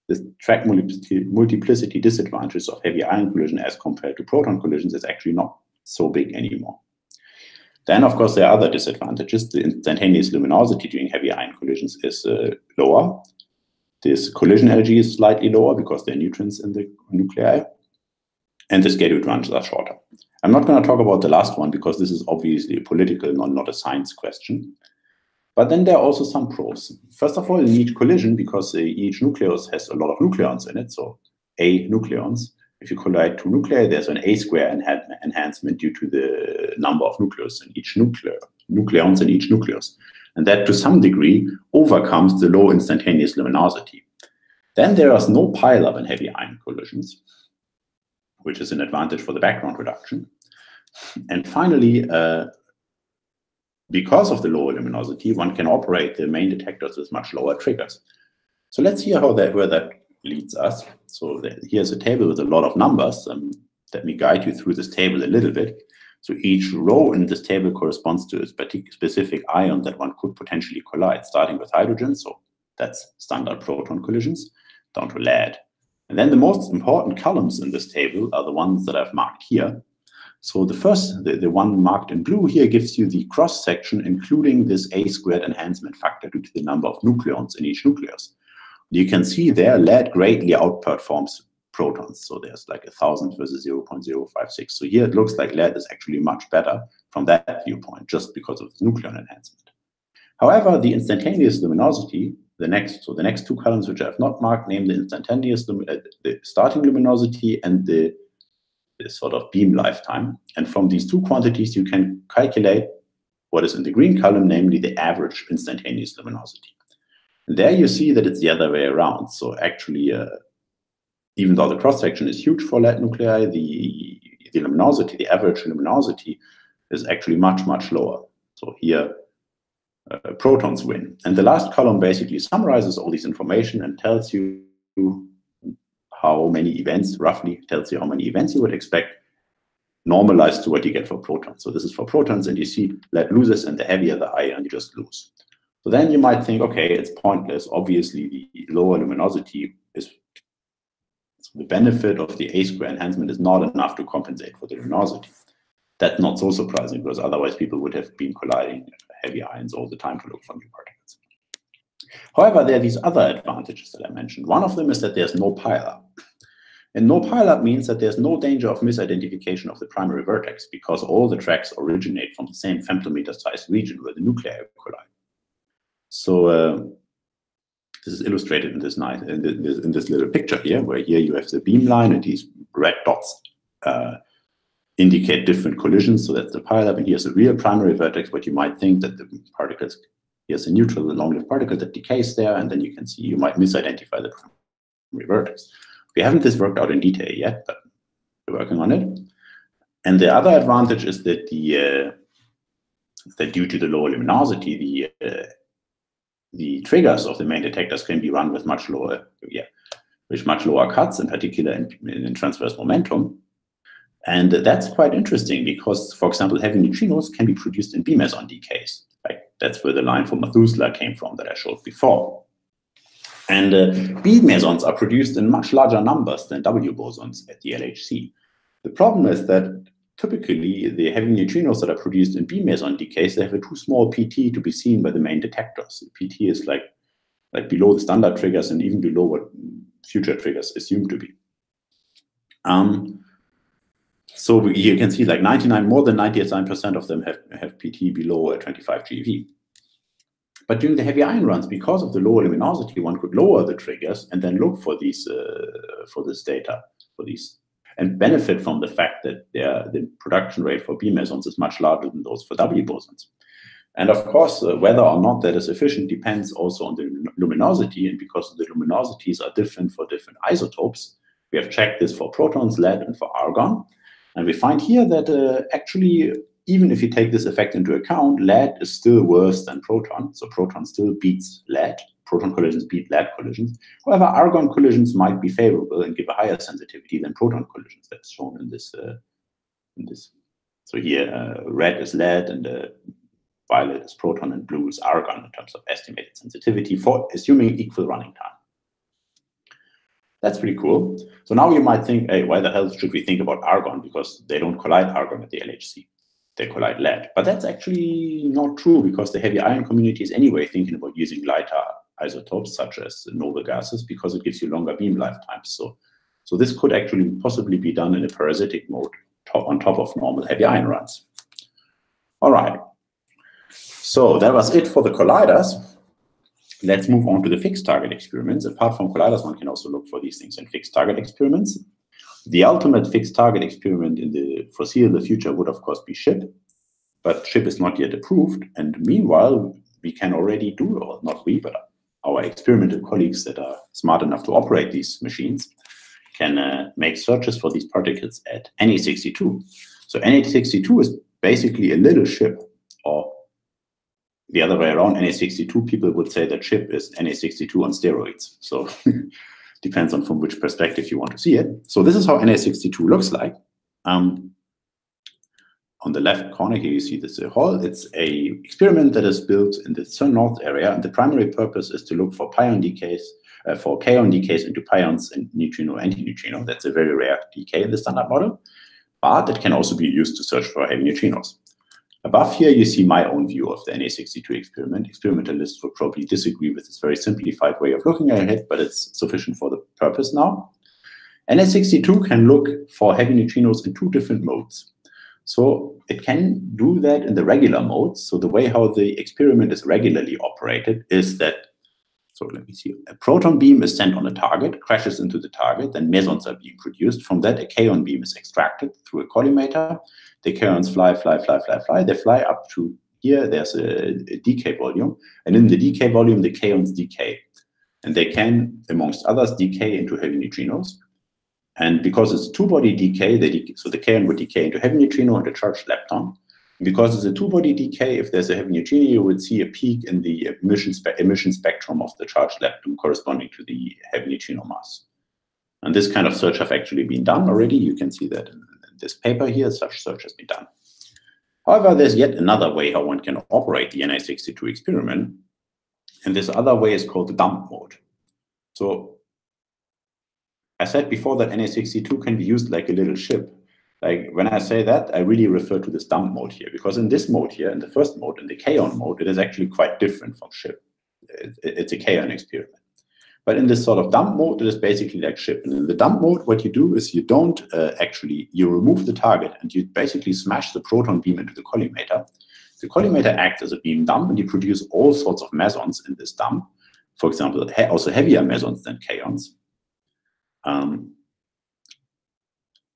the track multiplicity disadvantages of heavy ion collision as compared to proton collisions is actually not so big anymore. Then, of course, there are other disadvantages. The instantaneous luminosity during heavy ion collisions is lower. This collision energy is slightly lower because there are neutrons in the nuclei, and the scheduled runs are shorter. I'm not going to talk about the last one because this is obviously a political, not a science question. But then there are also some pros. First of all, in each collision, because each nucleus has a lot of nucleons in it, so A nucleons. If you collide two nuclei, there's an A square enhancement due to the number of nucleons in each nucleons in each nucleus. And that, to some degree, overcomes the low instantaneous luminosity. Then there is no pileup in heavy ion collisions, which is an advantage for the background reduction. And finally, because of the lower luminosity, one can operate the main detectors with much lower triggers. So let's see where that leads us. So here's a table with a lot of numbers. Let me guide you through this table a little bit. So each row in this table corresponds to a specific ion that one could potentially collide, starting with hydrogen. So that's standard proton collisions, down to lead. And then the most important columns in this table are the ones that I've marked here. So the one marked in blue here gives you the cross-section, including this A squared enhancement factor due to the number of nucleons in each nucleus. You can see there lead greatly outperforms protons. So there's like 1,000 versus 0.056. So here it looks like lead is actually much better from that viewpoint, just because of the nucleon enhancement. However, the instantaneous luminosity, the next two columns which I have not marked, name the instantaneous, the starting luminosity and the sort of beam lifetime. And from these two quantities, you can calculate what is in the green column, namely the average instantaneous luminosity. And there you see that it's the other way around. So actually, even though the cross-section is huge for lead nuclei, the luminosity, the average luminosity is actually much, much lower. So here, protons win. And the last column basically summarizes all this information and tells you how many events, roughly tells you how many events you would expect, normalized to what you get for protons. So this is for protons, and you see lead loses, and the heavier the ion, you just lose. So then you might think, okay, it's pointless. Obviously, the lower luminosity is, so the benefit of the A square enhancement is not enough to compensate for the luminosity. That's not so surprising, because otherwise people would have been colliding heavy ions all the time to look for new particles. However, there are these other advantages that I mentioned. One of them is that there's no pileup. And no pileup means that there's no danger of misidentification of the primary vertex because all the tracks originate from the same femtometer-sized region where the nuclei collide. So this is illustrated in this in this little picture here, where here you have the beamline and these red dots indicate different collisions. So that's the pileup, and here's a real primary vertex, but you might think that the particles, here's a neutral, the long-lived particle that decays there, and then you can see you might misidentify the primary vertex. We haven't this worked out in detail yet, but we're working on it. And the other advantage is that that due to the lower luminosity, the triggers of the main detectors can be run with much lower cuts, in particular in transverse momentum. And that's quite interesting because, for example, heavy neutrinos can be produced in B meson decays. Like that's where the line for Methuselah came from that I showed before. And B mesons are produced in much larger numbers than W bosons at the LHC. The problem is that typically the heavy neutrinos that are produced in B meson decays, they have a too small PT to be seen by the main detectors. The PT is like below the standard triggers and even below what future triggers assume to be. So you can see like more than 99% of them have PT below 25 GeV. But during the heavy ion runs, because of the lower luminosity, one could lower the triggers and then look for these and benefit from the fact that the production rate for B mesons is much larger than those for W bosons. And of course, whether or not that is efficient depends also on the luminosity, and because the luminosities are different for different isotopes, we have checked this for protons, lead, and for argon. And we find here that actually, even if you take this effect into account, lead is still worse than proton. So proton still beats lead. Proton collisions beat lead collisions. However, argon collisions might be favorable and give a higher sensitivity than proton collisions. That's shown in this. So here, red is lead, and violet is proton, and blue is argon in terms of estimated sensitivity for assuming equal running time. That's pretty cool. So now you might think, hey, why the hell should we think about argon? Because they don't collide argon at the LHC. They collide lead. But that's actually not true, because the heavy ion community is anyway thinking about using lighter isotopes such as noble gases, because it gives you longer beam lifetimes. So this could actually possibly be done in a parasitic mode on top of normal heavy ion runs. All right. So that was it for the colliders. Let's move on to the fixed target experiments. Apart from colliders, one can also look for these things in fixed target experiments. The ultimate fixed target experiment in the foreseeable future would, of course, be SHIP, but SHIP is not yet approved. And meanwhile, we can already do, or not we, but our experimental colleagues that are smart enough to operate these machines can make searches for these particles at Na62. So Na62 is basically a little SHIP, or the other way around, Na62 people would say that SHIP is Na62 on steroids. So depends on from which perspective you want to see it. So this is how Na62 looks like. On the left corner here, you see this hole. It's a experiment that is built in the CERN North area, and the primary purpose is to look for pion decays, for kaon decays into pions and neutrino, antineutrino. That's a very rare decay in the standard model, but it can also be used to search for heavy neutrinos. Above here, you see my own view of the Na62 experiment. Experimentalists would probably disagree with this very simplified way of looking at it, but it's sufficient for the purpose now. Na62 can look for heavy neutrinos in two different modes. So it can do that in the regular modes. So the way how the experiment is regularly operated is that, so let me see, a proton beam is sent on a target, crashes into the target, then mesons are being produced. From that, a kaon beam is extracted through a collimator. The kaons fly. They fly up to here. There's a decay volume. And in the decay volume, the kaons decay. And they can, amongst others, decay into heavy neutrinos. And because it's two-body decay, so the kaon would decay into heavy neutrino and a charged lepton. And because it's a two-body decay, if there's a heavy neutrino, you would see a peak in the emission spectrum of the charged lepton corresponding to the heavy neutrino mass. And this kind of search have actually been done already. You can see that in this paper here, such search has been done. However, there's yet another way how one can operate the Na62 experiment. And this other way is called the dump mode. So I said before that Na62 can be used like a little ship. like when I say that, I really refer to this dump mode here, because in this mode here, in the first mode, in the kaon mode, it is actually quite different from ship. It's a kaon experiment. But in this sort of dump mode, it is basically like ship. And in the dump mode, what you do is you don't you remove the target and you basically smash the proton beam into the collimator. The collimator acts as a beam dump, and you produce all sorts of mesons in this dump. For example, also heavier mesons than kaons.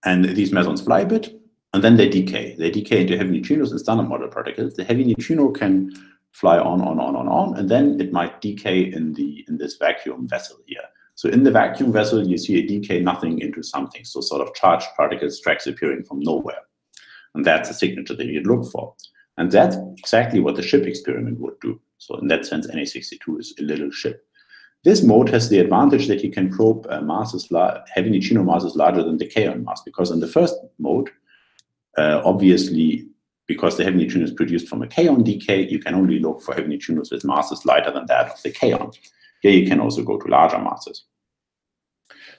And these mesons fly a bit, and then they decay. They decay into heavy neutrinos and standard model particles. The heavy neutrino can fly on, and then it might decay in this vacuum vessel here. So in the vacuum vessel, you see a decay nothing into something, so sort of charged particles, tracks appearing from nowhere. And that's a signature that you'd look for. And that's exactly what the ship experiment would do. So in that sense, Na62 is a little ship. This mode has the advantage that you can probe heavy neutrino masses larger than the kaon mass, because in the first mode, obviously, because the heavy neutrino is produced from a kaon decay, you can only look for heavy neutrinos with masses lighter than that of the kaon. Here you can also go to larger masses.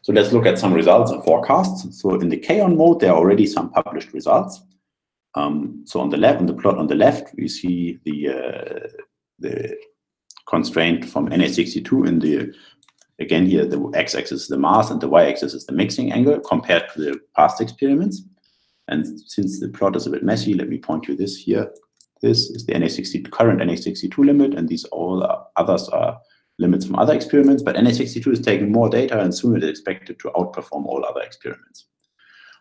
So let's look at some results and forecasts. So in the kaon mode, there are already some published results. So on the left, on the plot on the left, we see the constraint from Na62 in the, again here, the x-axis is the mass and the y-axis is the mixing angle compared to the past experiments. And since the plot is a bit messy, let me point you this here. This is the current Na62 limit, and these all others are limits from other experiments. But Na62 is taking more data, and soon it is expected to outperform all other experiments.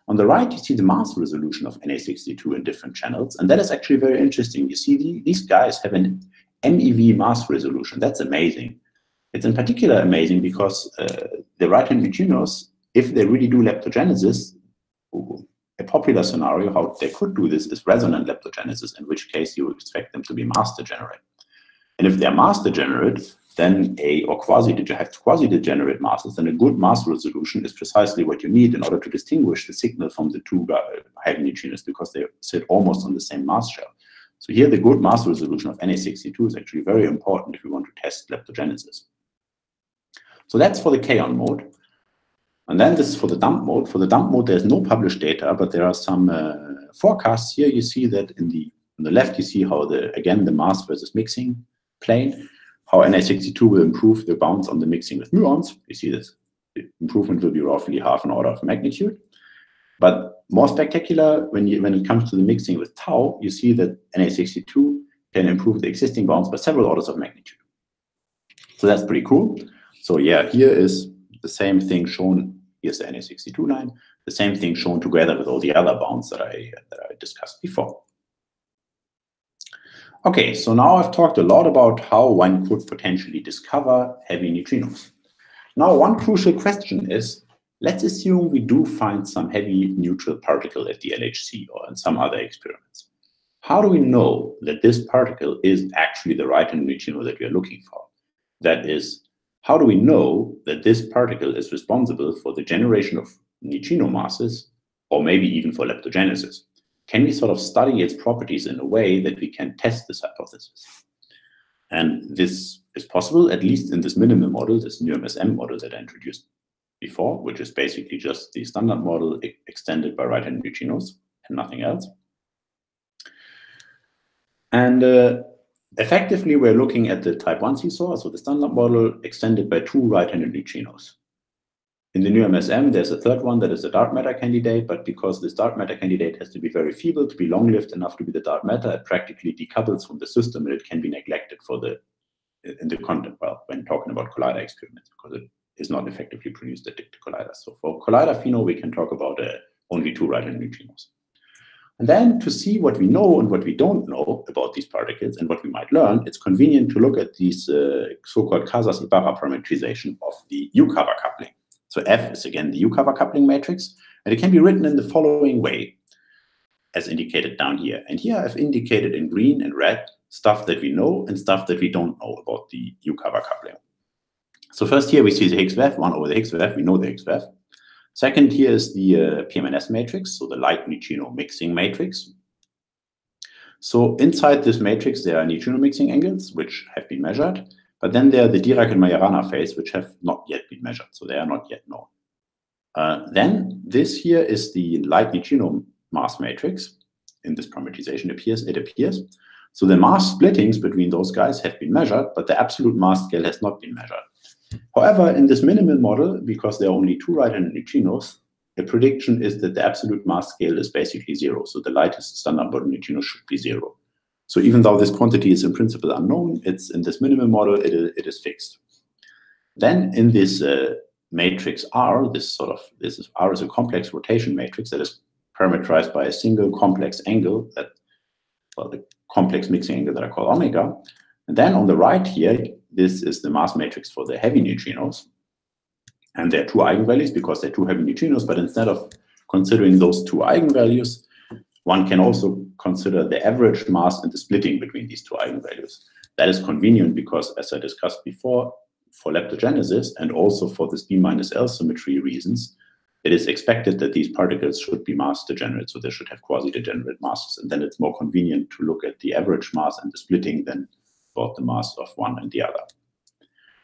On the right, you see the mass resolution of Na62 in different channels, and that is actually very interesting. You see these guys have an MeV mass resolution. That's amazing. It's in particular amazing because the right-hand neutrinos, if they really do leptogenesis, a popular scenario how they could do this is resonant leptogenesis, in which case you expect them to be mass degenerate. And if they're mass degenerate, then quasi-degenerate masses, then a good mass resolution is precisely what you need in order to distinguish the signal from the two heavy neutrinos, because they sit almost on the same mass shell. So here the good mass resolution of Na62 is actually very important if you want to test leptogenesis. So that's for the kaon mode. And then this is for the dump mode. For the dump mode, there's no published data, but there are some forecasts here. You see that on the left, you see how again, the mass versus mixing plane, how Na62 will improve the bounds on the mixing with muons. You see this. The improvement will be roughly half an order of magnitude. But more spectacular, when it comes to the mixing with tau, you see that Na62 can improve the existing bounds by several orders of magnitude. So that's pretty cool. So yeah, here is the same thing shown. Here's the Na62 line, the same thing shown together with all the other bounds that I discussed before. Okay, so now I've talked a lot about how one could potentially discover heavy neutrinos. Now, one crucial question is, let's assume we do find some heavy neutral particle at the LHC or in some other experiments. How do we know that this particle is actually the right-hand neutrino that we are looking for? That is, how do we know that this particle is responsible for the generation of neutrino masses, or maybe even for leptogenesis? Can we sort of study its properties in a way that we can test this hypothesis? And this is possible, at least in this minimal model, this NUMSM model that I introduced before, which is basically just the standard model extended by right-hand neutrinos and nothing else. And effectively, we're looking at the type 1 seesaw, so the standard model extended by 2 right-handed neutrinos. In the NUMSM, there's a third one that is a dark matter candidate, but because this dark matter candidate has to be very feeble to be long-lived enough to be the dark matter, it practically decouples from the system, and it can be neglected for in the content, well, when talking about collider experiments, because it is not effectively produced at detector colliders. So for collider pheno, we can talk about only 2 right-hand neutrinos. And then to see what we know and what we don't know about these particles and what we might learn, it's convenient to look at these so-called Casas-Ibarra parametrization of the U-cover coupling. So F is again the U-cover coupling matrix, and it can be written in the following way, as indicated down here. And here I've indicated in green and red stuff that we know and stuff that we don't know about the U-cover coupling. So first here we see the Higgs VEF, 1 over the Higgs VEF, we know the Higgs VEF. Second, here is the PMNS matrix, so the light neutrino mixing matrix. So inside this matrix, there are neutrino mixing angles, which have been measured, but then there are the Dirac and Majorana phase, which have not yet been measured, so they are not yet known. Then this here is the light neutrino mass matrix. In this parameterization it appears. So the mass splittings between those guys have been measured, but the absolute mass scale has not been measured. However, in this minimal model, because there are only 2 right-handed neutrinos, the prediction is that the absolute mass scale is basically 0. So the lightest standard model neutrino should be 0. So even though this quantity is in principle unknown, it's in this minimal model, it is fixed. Then in this matrix R, R is a complex rotation matrix that is parameterized by a single complex angle, the complex mixing angle that I call omega. And then on the right here, this is the mass matrix for the heavy neutrinos. And there are 2 eigenvalues because they're 2 heavy neutrinos, but instead of considering those 2 eigenvalues, one can also consider the average mass and the splitting between these 2 eigenvalues. That is convenient because, as I discussed before, for leptogenesis and also for this B minus L symmetry reasons, it is expected that these particles should be mass degenerate, so they should have quasi-degenerate masses. And then it's more convenient to look at the average mass and the splitting than about the mass of one and the other.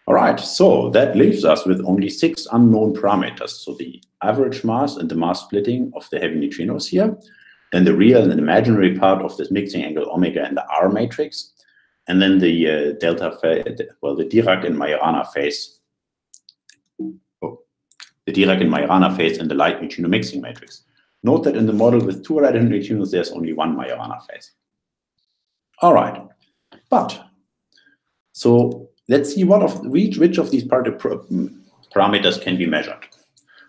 All right, so that leaves us with only 6 unknown parameters. So the average mass and the mass splitting of the heavy neutrinos here, then the real and imaginary part of this mixing angle omega in the R matrix, and then the the Dirac and Majorana phase. The Dirac and Majorana phase in the light neutrino mixing matrix. Note that in the model with 2 right-handed neutrinos, there's only 1 Majorana phase. All right, so let's see which of these parameters can be measured.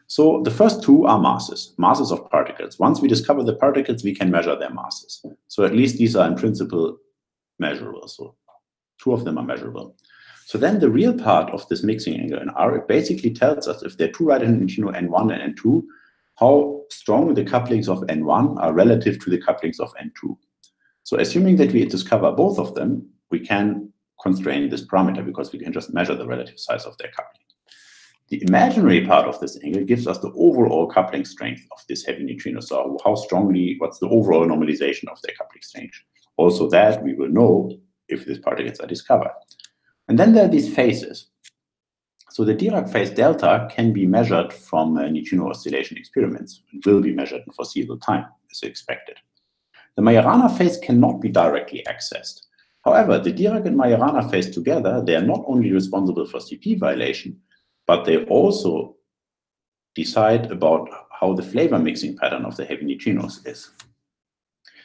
So the first 2 are masses of particles. Once we discover the particles, we can measure their masses. So at least these are in principle measurable. So 2 of them are measurable. So then the real part of this mixing angle in R, it basically tells us if there are 2 right-handed neutrino N1 and N2, how strong the couplings of N1 are relative to the couplings of N2. So assuming that we discover both of them, we can constrain this parameter because we can just measure the relative size of their coupling. The imaginary part of this angle gives us the overall coupling strength of this heavy neutrino. So what's the overall normalization of their coupling strength? Also that we will know if these particles are discovered. And then there are these phases. So the Dirac phase delta can be measured from neutrino oscillation experiments and will be measured in foreseeable time, as expected. The Majorana phase cannot be directly accessed. However, the Dirac and Majorana phase together, they are not only responsible for CP violation, but they also decide about how the flavor mixing pattern of the heavy neutrinos is.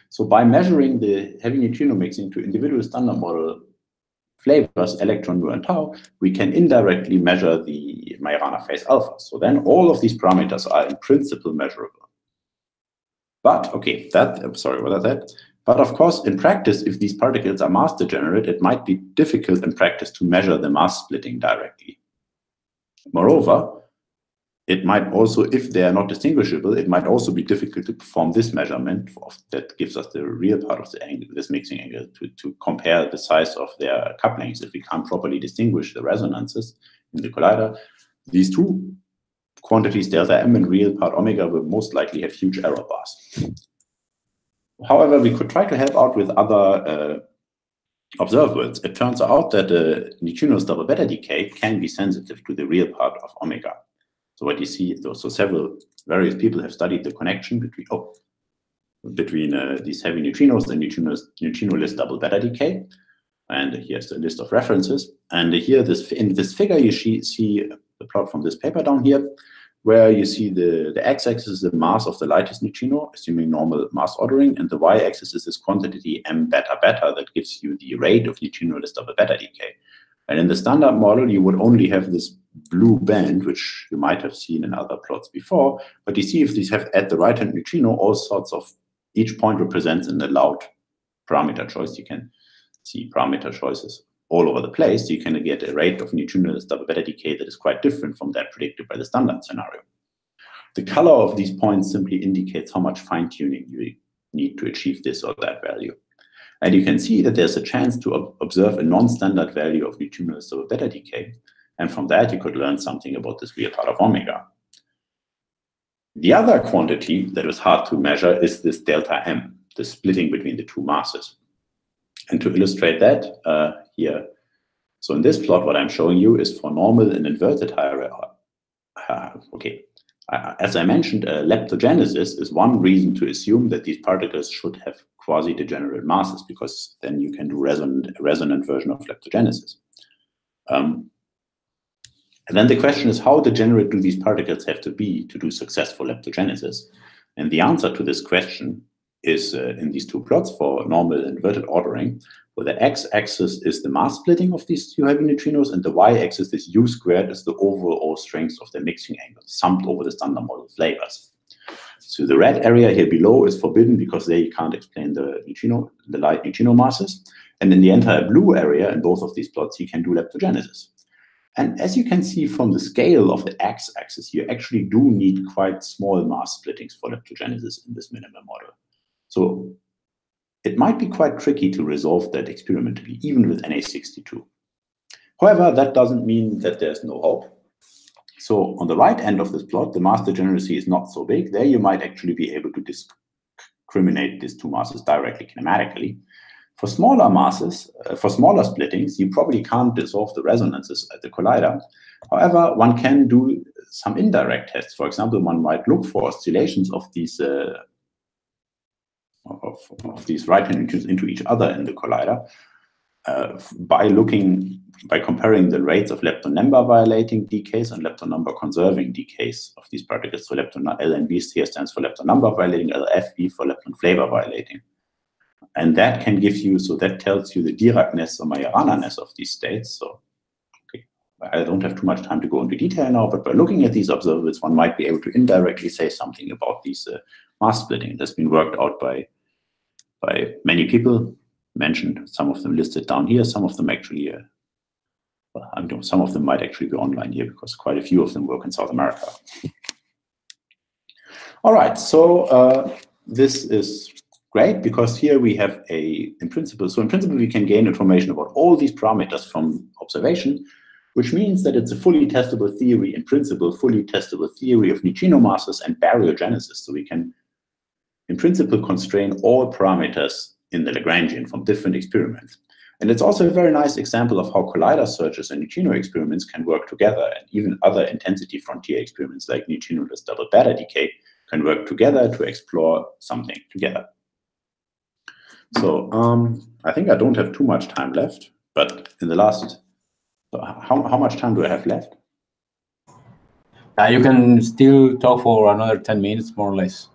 So by measuring the heavy neutrino mixing to individual standard model flavors, electron, mu, and tau, we can indirectly measure the Majorana phase alpha. So then all of these parameters are in principle measurable. But, okay, sorry about that. But of course, in practice, if these particles are mass degenerate, it might be difficult in practice to measure the mass splitting directly. Moreover, it might also, if they are not distinguishable, it might also be difficult to perform this measurement that gives us the real part of the angle, this mixing angle, to compare the size of their couplings. If we can't properly distinguish the resonances in the collider, these 2 quantities, delta M and real part omega, will most likely have huge error bars. However, we could try to help out with other observables. It turns out that the neutrino's double beta decay can be sensitive to the real part of omega. So what you see, so various people have studied the connection between these heavy neutrinos and neutrinoless double beta decay. And here's a list of references. And here, in this figure, you see the plot from this paper down here, where you see the x-axis is the mass of the lightest neutrino, assuming normal mass ordering, and the y-axis is this quantity m beta beta that gives you the rate of neutrinoless double beta decay. And in the standard model, you would only have this blue band, which you might have seen in other plots before. But you see if these have at the right-hand neutrino, all sorts of, each point represents an allowed parameter choice. You can see parameter choices all over the place. You can get a rate of neutrinoless double beta decay that is quite different from that predicted by the standard scenario. The color of these points simply indicates how much fine-tuning you need to achieve this or that value. And you can see that there's a chance to observe a non-standard value of neutrinoless double beta decay. And from that, you could learn something about this real part of omega. The other quantity that is hard to measure is this delta M, the splitting between the 2 masses. And to illustrate that, here, so in this plot, what I'm showing you is for normal and inverted hierarchy. Okay, As I mentioned, leptogenesis is one reason to assume that these particles should have quasi-degenerate masses, because then you can do resonant version of leptogenesis. And then the question is, how degenerate do these particles have to be to do successful leptogenesis? And the answer to this question is in these two plots for normal inverted ordering, where the x-axis is the mass splitting of these two heavy neutrinos, and the y-axis is u squared, is the overall strength of the mixing angle, summed over the standard model flavors. So the red area here below is forbidden because there you can't explain the light neutrino masses. And in the entire blue area, in both of these plots, you can do leptogenesis. And as you can see from the scale of the x-axis, you actually do need quite small mass splittings for leptogenesis in this minimal model. So it might be quite tricky to resolve that experimentally, even with Na62. However, that doesn't mean that there's no hope. So on the right end of this plot, the mass degeneracy is not so big. There you might actually be able to discriminate these two masses directly kinematically. For smaller masses, for smaller splittings, you probably can't dissolve the resonances at the collider. However, one can do some indirect tests. For example, one might look for oscillations of these right-hand neutrinos into each other in the collider by comparing the rates of lepton number violating decays and lepton number conserving decays of these particles. So lepton LNV here stands for lepton number violating, LFV for lepton flavor violating. And that can give you, so that tells you the Diracness or Majorana-ness of these states. So okay, I don't have too much time to go into detail now, but by looking at these observables, one might be able to indirectly say something about these mass splitting. That's been worked out by many people, mentioned, some of them listed down here, some of them actually, well, I don't know, some of them might actually be online here because quite a few of them work in South America. All right, so this is great because here we have in principle we can gain information about all these parameters from observation, which means that it's a fully testable theory, in principle, fully testable theory of neutrino masses and baryogenesis. So we can, in principle, constrain all parameters in the Lagrangian from different experiments. And it's also a very nice example of how collider searches and neutrino experiments can work together, and even other intensity frontier experiments like neutrinoless double beta decay can work together to explore something together. So I think I don't have too much time left, but in the last, how much time do I have left? You can still talk for another 10 minutes, more or less.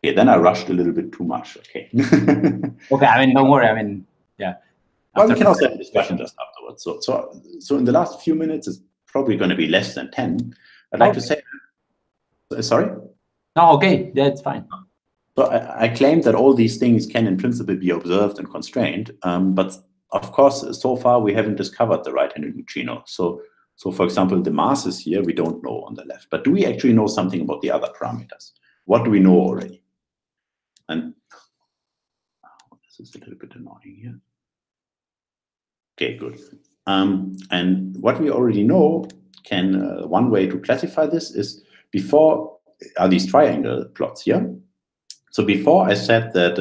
Okay, then I rushed a little bit too much. Okay. Okay, I mean, don't worry. I mean, yeah. Well, we can also have a discussion just afterwards. So in the last few minutes, it's probably going to be less than 10. I'd like to say, sorry? No, okay, that's fine. So I claimed that all these things can in principle be observed and constrained, but of course, so far we haven't discovered the right-handed neutrino. So for example, the masses here, we don't know on the left, but do we actually know something about the other parameters? What do we know already? And this is a little bit annoying here. Okay, good. And what we already know one way to classify this is are these triangle plots here. So before I said that,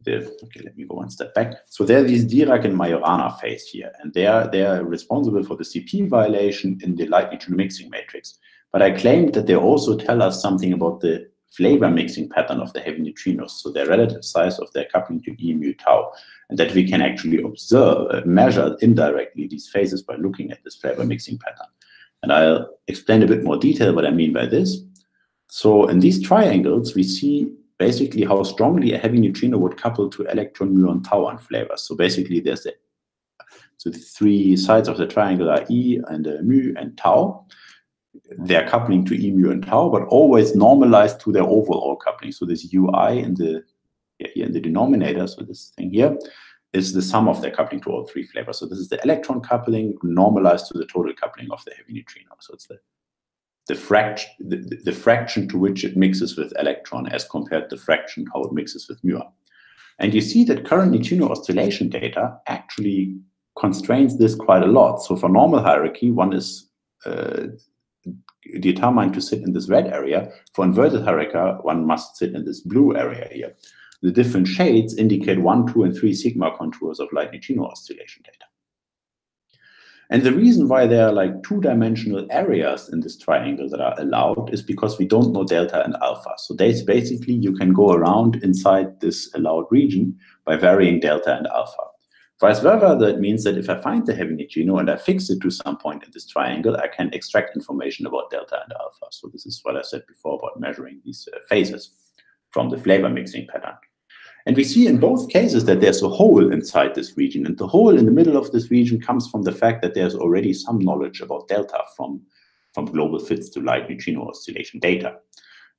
okay, let me go one step back. So there are these Dirac and Majorana phase here, and they are responsible for the CP violation in the light neutrino mixing matrix. But I claimed that they also tell us something about the flavor mixing pattern of the heavy neutrinos, so their relative size of their coupling to E mu tau, and that we can actually measure indirectly these phases by looking at this flavor mixing pattern. And I'll explain a bit more detail what I mean by this. So in these triangles, we see basically how strongly a heavy neutrino would couple to electron, muon, tau on flavors. So basically there's so the three sides of the triangle are E and mu and tau. They're coupling to E, mu, and tau, but always normalized to their overall coupling. So this Ui in the denominator, so this thing here, is the sum of their coupling to all three flavors. So this is the electron coupling normalized to the total coupling of the heavy neutrino. So it's the fraction to which it mixes with electron as compared to the fraction how it mixes with muon. And you see that current neutrino oscillation data actually constrains this quite a lot. So for normal hierarchy, one is determined to sit in this red area. For inverted hierarchy, one must sit in this blue area here. The different shades indicate 1, 2, and 3 sigma contours of light neutrino oscillation data. And the reason why there are like two-dimensional areas in this triangle that are allowed is because we don't know delta and alpha. So there's basically, you can go around inside this allowed region by varying delta and alpha. Vice versa, that means that if I find the heavy neutrino and I fix it to some point in this triangle, I can extract information about delta and alpha. So this is what I said before about measuring these phases from the flavor mixing pattern. And we see in both cases that there's a hole inside this region. And the hole in the middle of this region comes from the fact that there's already some knowledge about delta from global fits to light neutrino oscillation data.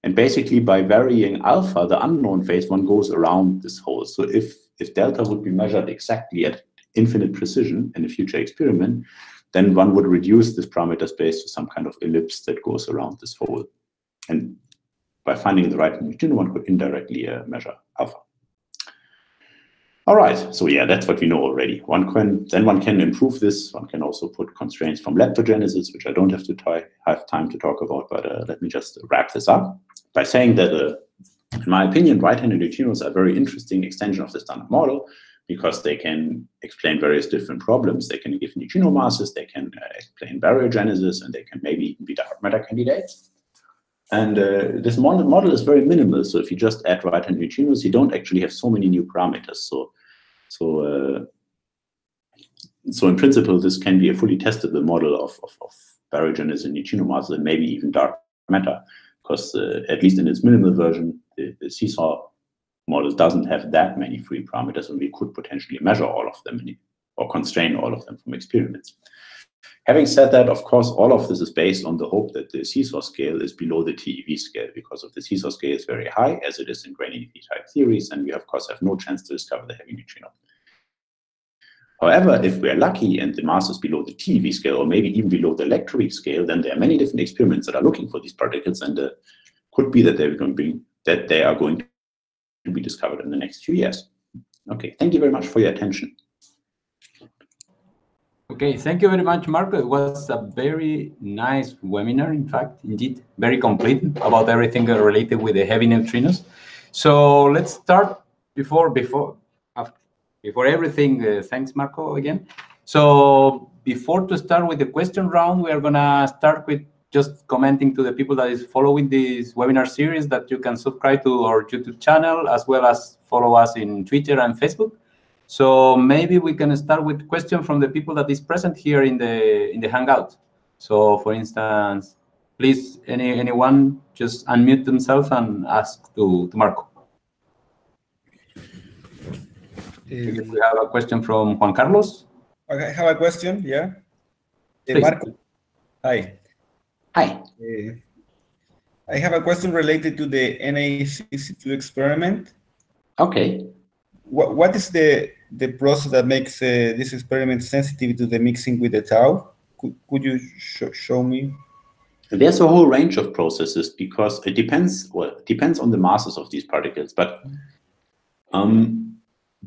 And basically by varying alpha, the unknown phase, one goes around this hole. So if delta would be measured exactly at infinite precision in a future experiment, then one would reduce this parameter space to some kind of ellipse that goes around this hole. And by finding the right neutrino, one could indirectly measure alpha. All right, so yeah, that's what we know already. One can improve this. One can also put constraints from leptogenesis, which I don't have time to talk about, but let me just wrap this up by saying that, in my opinion, right-handed neutrinos are a very interesting extension of the standard model because they can explain various different problems. They can give neutrino masses, they can explain baryogenesis, and they can maybe even be dark matter candidates. And this model is very minimal. So if you just add right-hand neutrinos, you don't actually have so many new parameters. So in principle, this can be a fully testable model of baryogenesis and neutrino masses and maybe even dark matter, because at least in its minimal version, the seesaw model doesn't have that many free parameters, and we could potentially measure all of them or constrain all of them from experiments. Having said that, of course, all of this is based on the hope that the seesaw scale is below the TeV scale, because if the seesaw scale is very high, as it is in grainy type theories, then we, of course, have no chance to discover the heavy neutrino. However, if we're lucky and the mass is below the TeV scale, or maybe even below the electroweak scale, then there are many different experiments that are looking for these particles, and could be that they are going to be discovered in the next few years. Okay, thank you very much for your attention. Okay, thank you very much, Marco. It was a very nice webinar, in fact, indeed, very complete about everything related with the heavy neutrinos. So let's start before everything. Thanks, Marco, again. So before to start with the question round, we are gonna start with just commenting to the people that is following this webinar series that you can subscribe to our YouTube channel, as well as follow us in Twitter and Facebook. So maybe we can start with question from the people that is present here in the Hangout. So for instance, please, anyone just unmute themselves and ask to Marco. We have a question from Juan Carlos. Okay, I have a question, yeah. Marco, hi. Hi. I have a question related to the NA62 experiment. Okay. What is the process that makes this experiment sensitive to the mixing with the tau? Could you show me? There's a whole range of processes because it depends. Well, it depends on the masses of these particles, but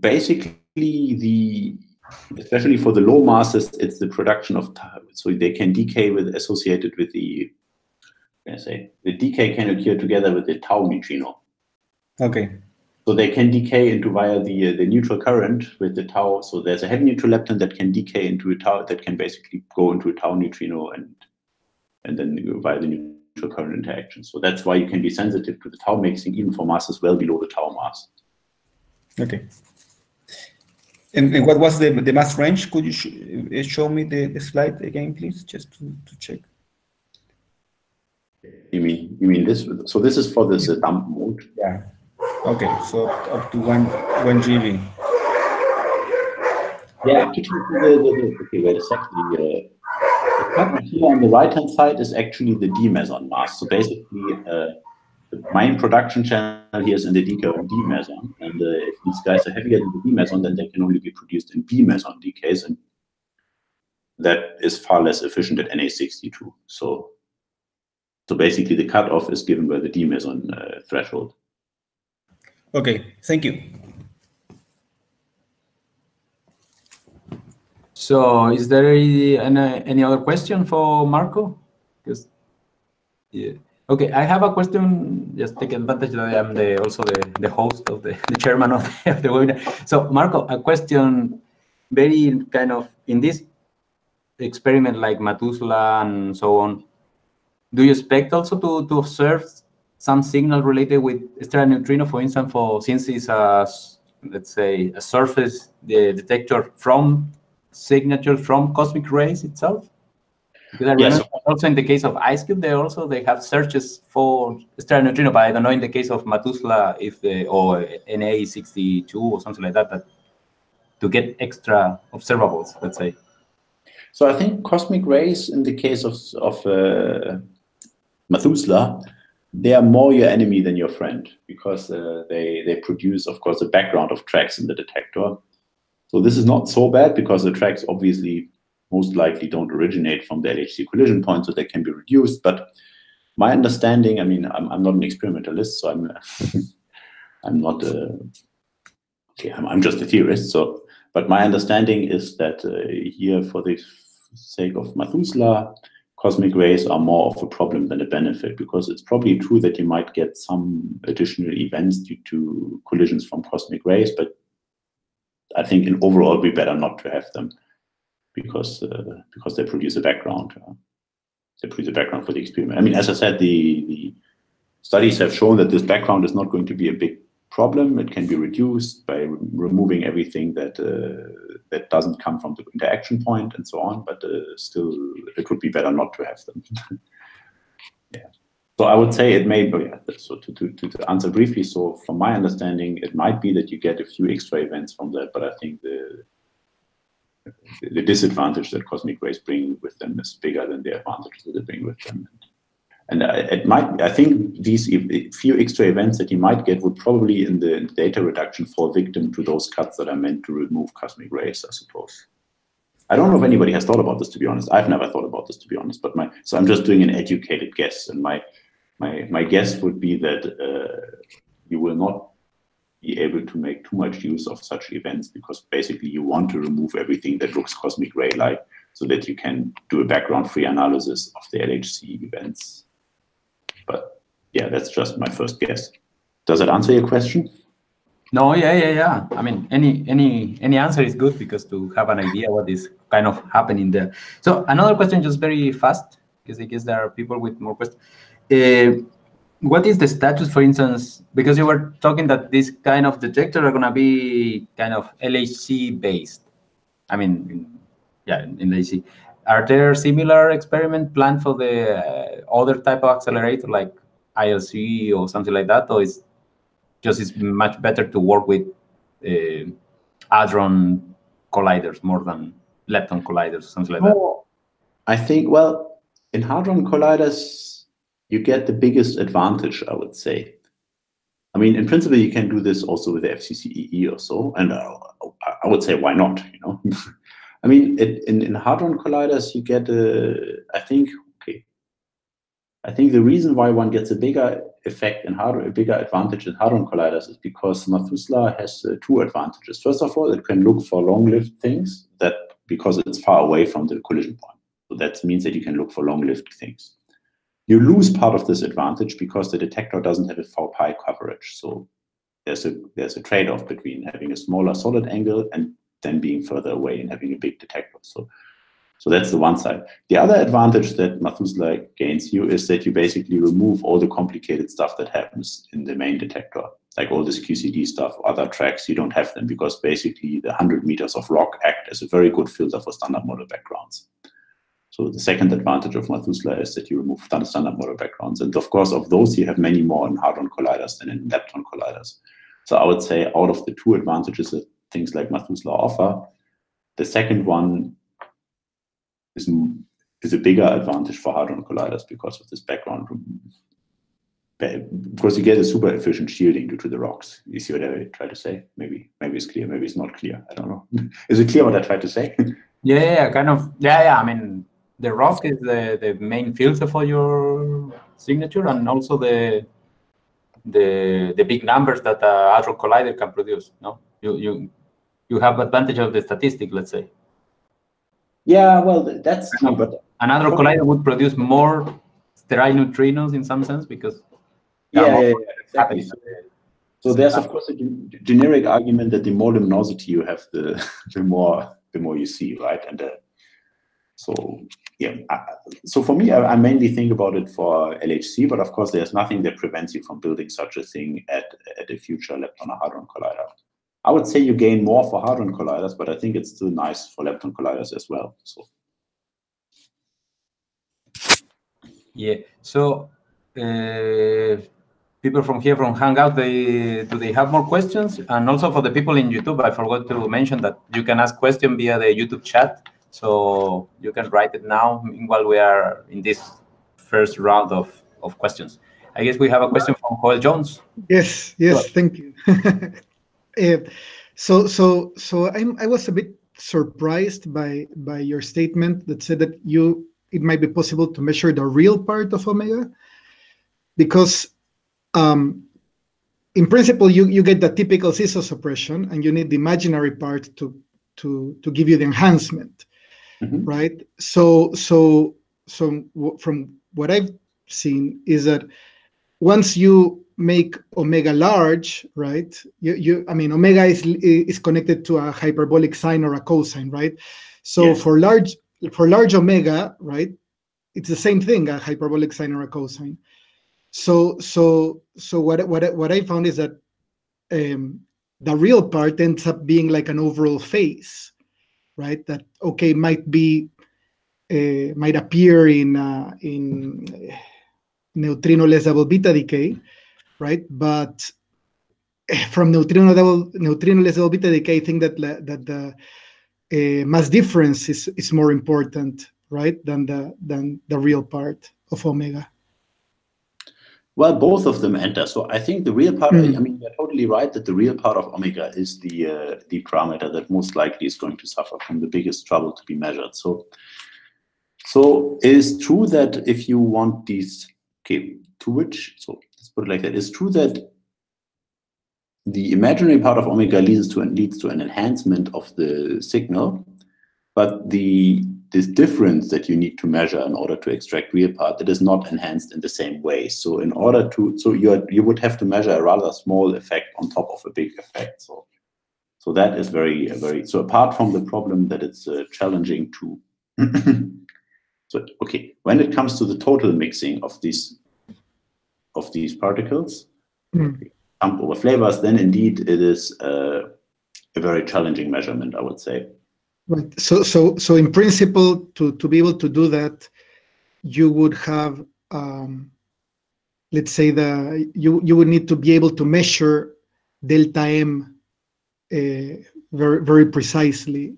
basically especially for the low masses, it's the production of tau. So they can decay associated with the decay can occur together with the tau neutrino. Okay. So they can decay via the neutral current with the tau. So there's a heavy neutral lepton that can decay into a tau, that can basically go into a tau neutrino and then via the neutral current interaction. So that's why you can be sensitive to the tau mixing even for masses well below the tau mass. Okay. And what was the mass range? Could you show me the slide again, please, just to check? You mean this? So this is for this dump mode. Yeah. Okay, so up to 1 GeV. Yeah, okay, wait a second. The cut here on the right-hand side is actually the D-meson mass. So basically, the main production channel here is in the decay D-meson. And if these guys are heavier than the D-meson, then they can only be produced in B-meson decays. And that is far less efficient at Na62. So basically, the cutoff is given by the D-meson threshold. Okay, thank you. So is there any other question for Marco? Because, yeah. Okay, I have a question. Just take advantage that I am also the host of the chairman of the webinar. So Marco, a question very kind of in this experiment like Methuselah and so on, do you expect also to observe some signal related with stellar neutrino, for instance, since it's a, let's say, a surface detector from signature from cosmic rays itself? Because I remember also in the case of IceCube, they have searches for stellar neutrino, but I don't know in the case of Methuselah if or NA62 or something like that, to get extra observables, let's say. So I think cosmic rays, in the case of Methuselah, they are more your enemy than your friend, because they produce, of course, a background of tracks in the detector. So this is not so bad, because the tracks obviously most likely don't originate from the LHC collision point, so they can be reduced. But my understanding, I mean, I'm not an experimentalist, so I'm not okay, I'm just a theorist. So, but my understanding is that here, for the sake of Methuselah, cosmic rays are more of a problem than a benefit, because it's probably true that you might get some additional events due to collisions from cosmic rays, but I think in overall we better not to have them, because they produce a background. They produce a background for the experiment. I mean, as I said, the studies have shown that this background is not going to be a big problem. It can be reduced by removing everything that that doesn't come from the interaction point and so on. But still, it would be better not to have them. Yeah. So I would say it may. Yeah. So to answer briefly, so from my understanding, it might be that you get a few extra events from that, but I think the disadvantage that cosmic rays bring with them is bigger than the advantages that they bring with them. And I think these few extra events that you might get would probably, in the data reduction, fall victim to those cuts that are meant to remove cosmic rays, I suppose. I don't know if anybody has thought about this, to be honest. I've never thought about this, to be honest. But so I'm just doing an educated guess, and my guess would be that you will not be able to make too much use of such events, because basically you want to remove everything that looks cosmic ray-like, so that you can do a background-free analysis of the LHC events. But yeah, that's just my first guess. Does that answer your question? No, yeah. I mean, any answer is good, because to have an idea what is kind of happening there. So another question, just very fast, because I guess there are people with more questions. What is the status, for instance, because you were talking that this kind of detector are going to be kind of LHC based. I mean, yeah, in LHC. Are there similar experiments planned for the other type of accelerator, like ILC or something like that, or it's much better to work with Hadron Colliders more than lepton colliders, something like that? I think, well, in Hadron Colliders, you get the biggest advantage, I would say. I mean, in principle, you can do this also with the FCCEE or so, and I would say, why not, you know? I mean, in Hadron Colliders, you get, I think the reason why one gets a bigger effect in a bigger advantage in Hadron Colliders is because Methuselah has two advantages. First of all, it can look for long-lived things, because it's far away from the collision point. So that means that you can look for long-lived things. You lose part of this advantage because the detector doesn't have a 4 pi coverage. So there's a trade-off between having a smaller solid angle and then being further away and having a big detector. So that's the one side. The other advantage that Methuselah gains you is that you basically remove all the complicated stuff that happens in the main detector, like all this QCD stuff, other tracks. You don't have them, because basically the 100 meters of rock act as a very good filter for standard model backgrounds. So the second advantage of Methuselah is that you remove standard model backgrounds. And of course, of those, you have many more in Hadron Colliders than in lepton colliders. So I would say out of the two advantages that things like Methuselah offer, the second one is a bigger advantage for Hadron Colliders because of this background. Because you get a super efficient shielding due to the rocks. You see what I try to say? Maybe it's clear, maybe it's not clear. I don't know. Is it clear what I tried to say? Yeah, kind of. Yeah. I mean, the rock is the main filter for your signature, and also the big numbers that a Hadron Collider can produce. No, you have advantage of the statistic, let's say. Yeah, well, that's true. But an Hadron Collider would produce more sterile neutrinos in some sense, because yeah, exactly. So there's of course a generic argument that the more luminosity you have, the more you see, right? And So yeah, so for me, I mainly think about it for LHC, but of course, there's nothing that prevents you from building such a thing at a future lepton or hadron collider. I would say you gain more for hadron colliders, but I think it's still nice for lepton colliders as well. So. Yeah. So people from here from Hangout, do they have more questions? And also for the people in YouTube, I forgot to mention that you can ask questions via the YouTube chat. So you can write it now while we are in this first round of questions. I guess we have a question from Joel Jones. Yes, thank you. So I was a bit surprised by your statement that said that it might be possible to measure the real part of omega, because in principle you get the typical seesaw suppression and you need the imaginary part to give you the enhancement. Mm-hmm. Right? So from what I've seen is that once you make omega large, right? I mean, omega is connected to a hyperbolic sine or a cosine, right? So yes. for large omega, right, it's the same thing, a hyperbolic sine or a cosine. So what I found is that the real part ends up being like an overall phase, right? That might appear in neutrino less double beta decay, right? But from neutrino less double beta decay, I think that the mass difference is more important, right, than the real part of omega. Well, both of them enter. So I think the real part, I mean, you're totally right that the real part of omega is the parameter that most likely is going to suffer from the biggest trouble to be measured. So it is true that if you want these, so let's put it like that. It's true that the imaginary part of omega leads to an enhancement of the signal, but this difference that you need to measure in order to extract real part, that is not enhanced in the same way. So in order to, you would have to measure a rather small effect on top of a big effect. So that is very, so apart from the problem that it's challenging to, when it comes to the total mixing of these particles, over flavors, then indeed it is a very challenging measurement, I would say. Right. So in principle, to be able to do that, you would have, let's say, you would need to be able to measure delta M very, very precisely,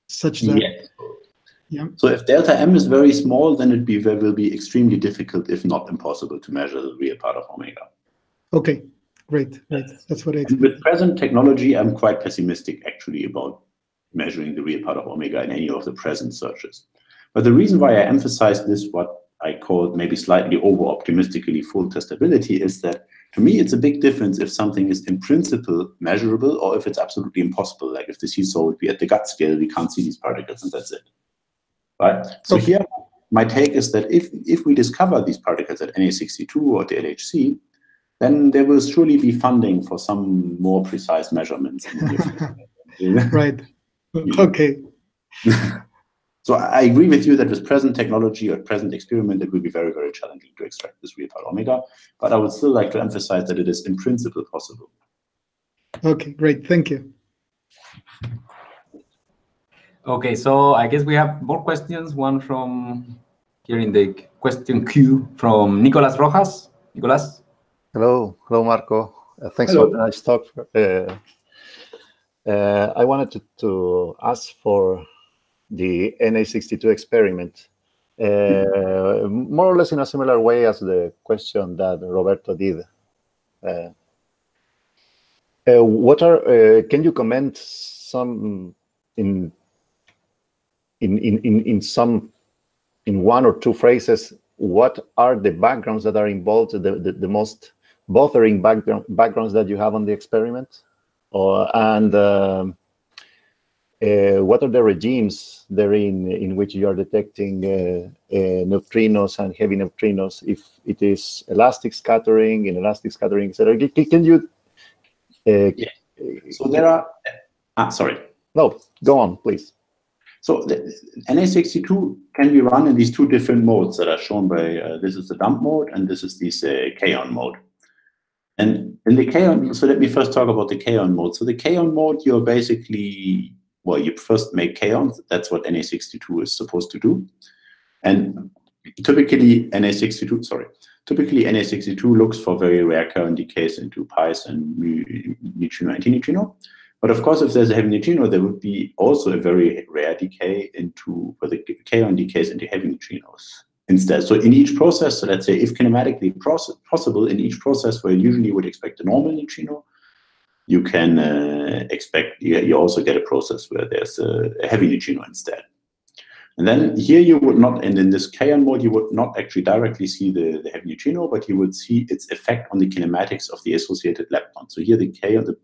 such that. Yes. Yeah. So if delta M is very small, then it will be extremely difficult, if not impossible, to measure the real part of omega. Okay, great. That's what I expect. With present technology, I'm quite pessimistic actually about measuring the real part of omega in any of the present searches. But the reason why I emphasize this, what I call maybe slightly over-optimistically full testability, is that to me it's a big difference if something is in principle measurable or if it's absolutely impossible. Like if the seesaw would be at the gut scale, we can't see these particles and that's it. Right? So here my take is that if we discover these particles at NA62 or the LHC, then there will surely be funding for some more precise measurements. Right. Okay. So I agree with you that with present technology or present experiment, it will be very, very challenging to extract this real part omega. But I would still like to emphasize that it is in principle possible. Okay, great. Thank you. Okay, so I guess we have more questions. One from here in the question queue from Nicolas Rojas. Nicolas? Hello, Marco. Thanks Hello. for the nice talk. I wanted to ask for the NA62 experiment, more or less in a similar way as the question that Roberto did. Can you comment some in one or two phrases, what are the backgrounds that are involved, the most bothering backgrounds that you have on the experiment? And what are the regimes therein in which you are detecting neutrinos and heavy neutrinos, if it is elastic scattering, inelastic scattering, etc.? Can you... Yeah. So there are... sorry. No, go on, please. So the Na62 can be run in these two different modes that are shown by, this is the dump mode and this is this kaon mode. And in the kaon, so let me first talk about the kaon mode. So the kaon mode, you're basically, well, you first make kaons. That's what Na62 is supposed to do. And typically Na62 looks for very rare kaon decays into pi's and neutrino and antineutrino. But of course, if there's a heavy neutrino, there would be also a very rare decay into, where the kaon decays into heavy neutrinos instead. So in each process, so let's say if kinematically possible, in each process where you usually would expect a normal neutrino, you can expect, you also get a process where there's a heavy neutrino instead. And then here you would not, and in this kaon mode, you would not actually directly see the heavy neutrino, but you would see its effect on the kinematics of the associated lepton. So here the kaon,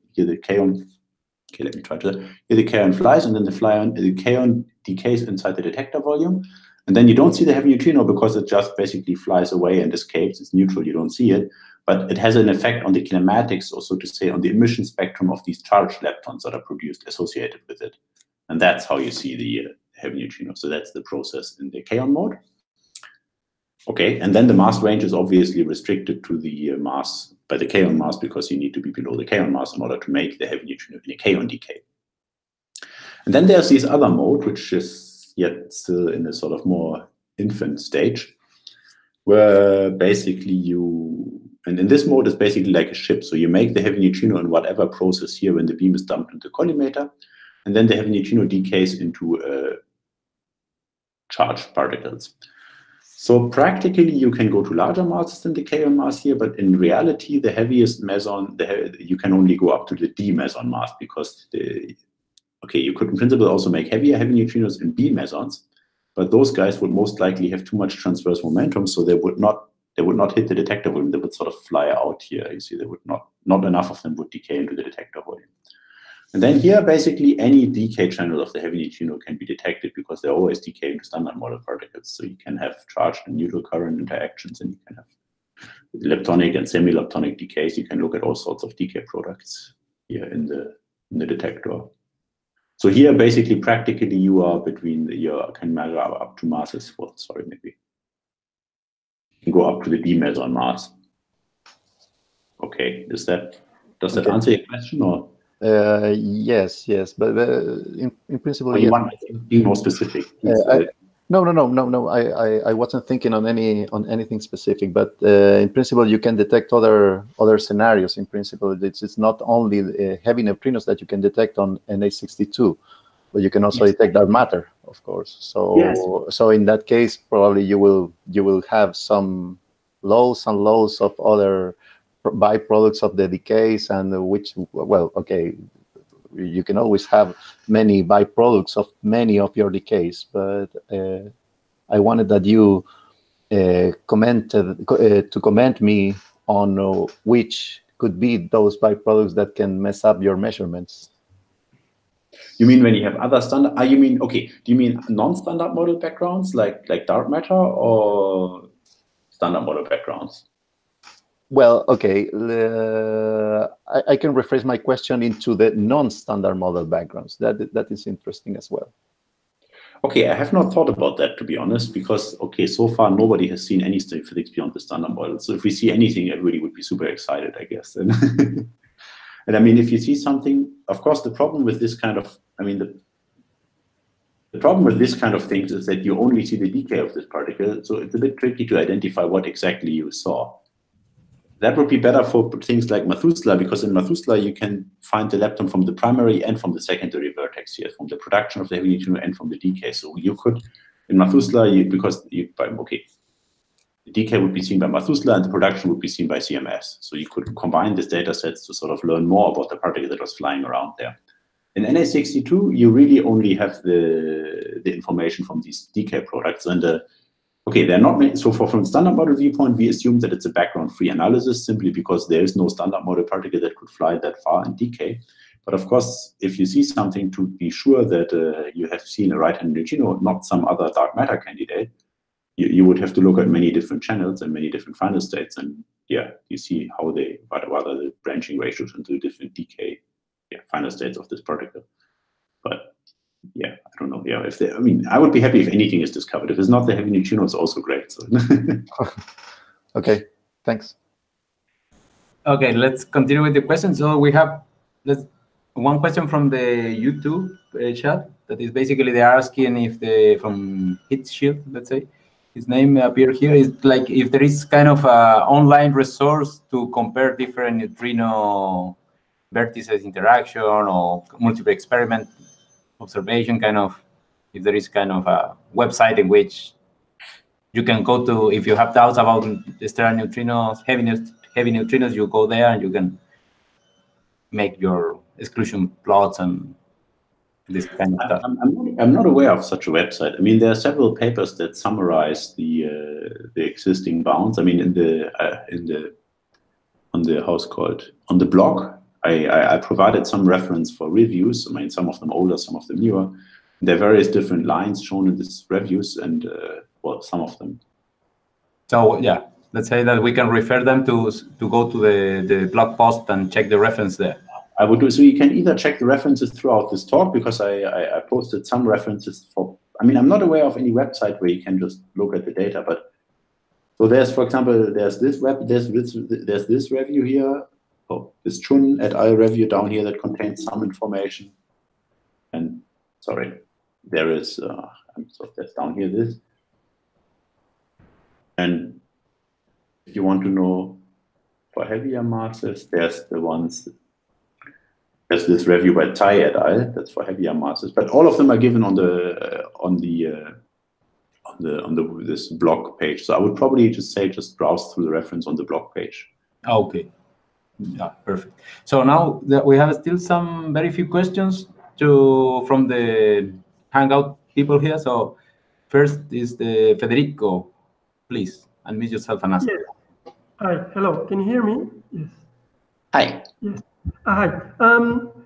okay, let me try to, here the kaon flies, and then the kaon decays inside the detector volume. And then you don't see the heavy neutrino because it just basically flies away and escapes. It's neutral, you don't see it. But it has an effect on the kinematics, or so to say, on the emission spectrum of these charged leptons that are produced associated with it. And that's how you see the heavy neutrino. So that's the process in the kaon mode. Okay, and then the mass range is obviously restricted to the mass by the kaon mass, because you need to be below the kaon mass in order to make the heavy neutrino in a kaon decay. And then there's this other mode, which is yet still in a sort of more infant stage, where basically and in this mode, it's basically like a ship. So you make the heavy neutrino in whatever process here when the beam is dumped into the collimator, and then the heavy neutrino decays into charged particles. So practically, you can go to larger masses than the kaon mass here, but in reality, the heaviest meson, you can only go up to the d meson mass, because you could in principle also make heavy neutrinos in b mesons, but those guys would most likely have too much transverse momentum, so they would not hit the detector volume. They would sort of fly out here. You see, they would not enough of them would decay into the detector volume. And then here, basically, any decay channel of the heavy neutrino can be detected, because they always decay into standard model particles. So you can have charged and neutral current interactions, and you can have leptonic and semi-leptonic decays. You can look at all sorts of decay products here in the detector. So here, basically, practically, you are between you can measure up to masses. Well, sorry, maybe you can go up to the d meson mass. Okay, does that answer your question, or? Yes, but in principle, you want to be more specific? No. I wasn't thinking on anything specific, but in principle, you can detect other scenarios. In principle, it's not only heavy neutrinos that you can detect on Na62, but you can also detect dark matter, of course. So in that case, probably you will have some lows and lows of other byproducts of the decays, and you can always have many byproducts of many of your decays, but I wanted that you comment me on which could be those byproducts that can mess up your measurements. You mean when you have other standard? You mean, okay? Do you mean non-standard model backgrounds like dark matter, or standard model backgrounds? Well, okay, I can rephrase my question into the non-standard model backgrounds. That is interesting as well. Okay, I have not thought about that, to be honest, because, okay, so far nobody has seen any physics beyond the standard model. So if we see anything, everybody would be super excited, I guess. And I mean, if you see something, of course, the problem with this kind of, the problem with this kind of things is that you only see the decay of this particle. So it's a bit tricky to identify what exactly you saw. That would be better for things like Methuselah, because in Methuselah, you can find the lepton from the primary and from the secondary vertex here, from the production of the heavy neutrino and from the decay. So you could, in Methuselah, the decay would be seen by Methuselah and the production would be seen by CMS. So you could combine these data sets to sort of learn more about the particle that was flying around there. In Na62, you really only have the information from these decay products, and okay, they're not many. So from a standard model viewpoint, we assume that it's a background-free analysis, simply because there is no standard model particle that could fly that far and decay. But of course, if you see something, to be sure that you have seen a right-hand neutrino, not some other dark matter candidate, you would have to look at many different channels and many different final states, and yeah, you see how they, rather the branching ratios into different decay final states of this particle. But yeah, I don't don't know. Yeah, if I mean, I would be happy if anything is discovered. If it's not the heavy neutrino, it's also great. So. Okay, thanks. Okay, let's continue with the questions. So we have one question from the YouTube chat that is basically they're asking if from Hit Shield, let's say, his name appeared here, is like if there is kind of an online resource to compare different neutrino vertices interaction or multiple experiment observation, kind of, if there is kind of a website in which you can go to if you have doubts about stellar neutrinos, heavy neutrinos, you go there and you can make your exclusion plots and this kind of stuff. I'm not aware of such a website. I mean, there are several papers that summarize the existing bounds. I mean, on the blog, I provided some reference for reviews. I mean, some of them older, some of them newer. There are various different lines shown in these reviews, and well, some of them. So yeah, let's say that we can refer them to go to the blog post and check the reference there. I would do so. You can either check the references throughout this talk, because I posted some references for. I mean, I'm not aware of any website where you can just look at the data, but so there's, for example, there's this review here. Oh, this Chun et al. Review down here that contains some information. And sorry, there is. So that's down here. This. And if you want to know for heavier masses, there's the ones. There's this review by Tai et al. That's for heavier masses, but all of them are given on this blog page. So I would probably just browse through the reference on the blog page. Okay, yeah, perfect. So now that we have still some very few questions from the Hangout people here. So first is the Federico. Please unmute yourself and ask. Yes. Hi. Hello. Can you hear me? Yes. Hi. Yes. Hi.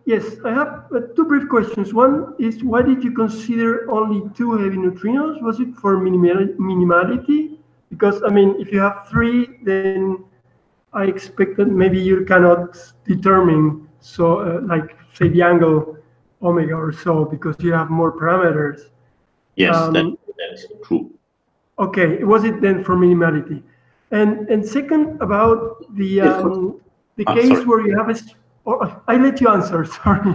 Yes, I have two brief questions. One is, why did you consider only 2 heavy neutrinos? Was it for minimality? Because, I mean, if you have 3, then I expected maybe you cannot determine, so like, say, the angle omega or so, because you have more parameters. Yes, that's true. Okay, was it then for minimality? And second, about the case sorry. where you have a... I let you answer, sorry.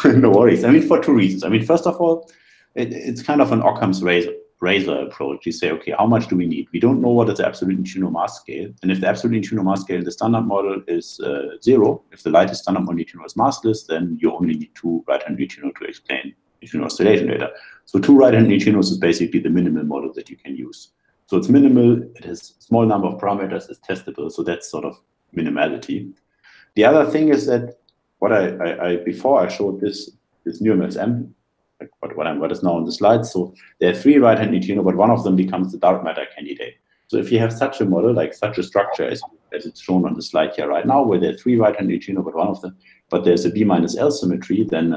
No worries. I mean, for 2 reasons. I mean, first of all, it's kind of an Occam's razor approach. You say, okay, how much do we need? We don't know what is the absolute neutrino mass scale. And if the absolute neutrino mass scale in the standard model is 0, if the lightest standard model neutrino is massless, then you only need 2 right-hand neutrinos to explain neutrino oscillation data. So 2 right-hand neutrinos is basically the minimal model that you can use. So it's minimal, it has a small number of parameters, it's testable, so that's sort of minimality. The other thing is that before I showed this new MSM, like what is now on the slide. So there are 3 right-hand neutrino, but one of them becomes the dark matter candidate. So if you have such a model, like such a structure as it's shown on the slide here right now, where there are 3 right-hand neutrino, but there's a B-L symmetry, then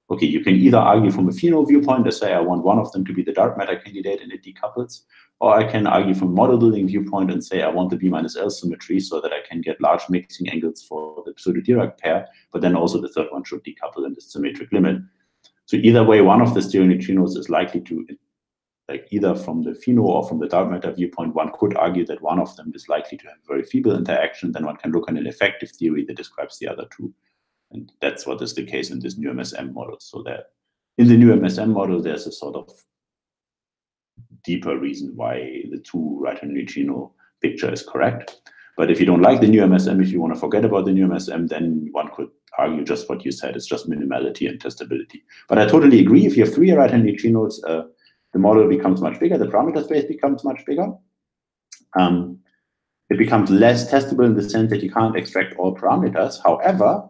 okay, you can either argue from a pheno viewpoint and say I want one of them to be the dark matter candidate and it decouples, or I can argue from a model building viewpoint and say I want the B-L symmetry so that I can get large mixing angles for the pseudo-Dirac pair, but then also the third one should decouple in the symmetric limit. So either way, one of the stereoneutrinos is likely to, like either from the pheno or from the dark matter viewpoint, one could argue that one of them is likely to have very feeble interaction. Then one can look at an effective theory that describes the other 2. And that's what is the case in this new MSM model. So that in the new MSM model, there's a sort of deeper reason why the 2 right-hand neutrino picture is correct. But if you don't like the new MSM, if you want to forget about the new MSM, then one could argue just what you said. It's just minimality and testability. But I totally agree. If you have 3 right-hand neutrinos, the model becomes much bigger. The parameter space becomes much bigger. It becomes less testable in the sense that you can't extract all parameters. However,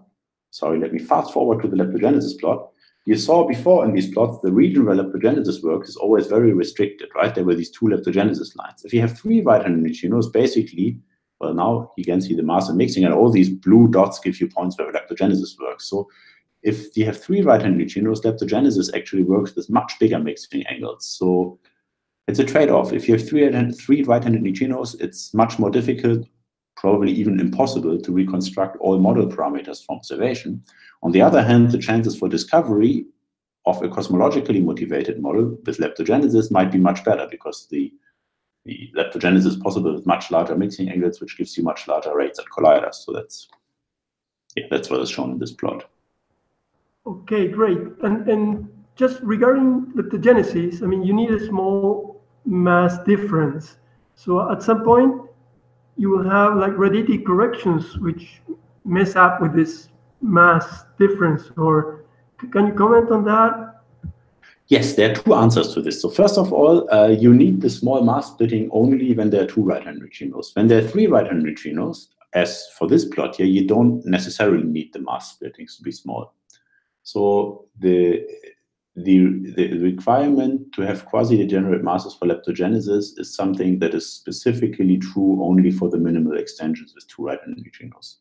sorry, let me fast forward to the leptogenesis plot. You saw before in these plots, the region where leptogenesis works is always very restricted, right? There were these 2 leptogenesis lines. If you have 3 right-hand neutrinos, basically, well, now you can see the mass and mixing, and all these blue dots give you points where leptogenesis works. So if you have 3 right-hand neutrinos, leptogenesis actually works with much bigger mixing angles. So it's a trade-off. If you have 3 right-handed neutrinos, it's much more difficult, probably even impossible, to reconstruct all model parameters from observation. On the other hand, the chances for discovery of a cosmologically motivated model with leptogenesis might be much better, because the leptogenesis is possible with much larger mixing angles, which gives you much larger rates at colliders. So that's what is shown in this plot. Okay, great. And just regarding leptogenesis, I mean, you need a small mass difference. So at some point, you will have like radiative corrections which mess up with this mass difference. Or can you comment on that? Yes, there are two answers to this. So first of all, you need the small mass splitting only when there are two right-hand neutrinos. When there are three right-hand neutrinos, as for this plot here, you don't necessarily need the mass splittings to be small. So the requirement to have quasi-degenerate masses for leptogenesis is something that is specifically true only for the minimal extensions with two right-hand neutrinos.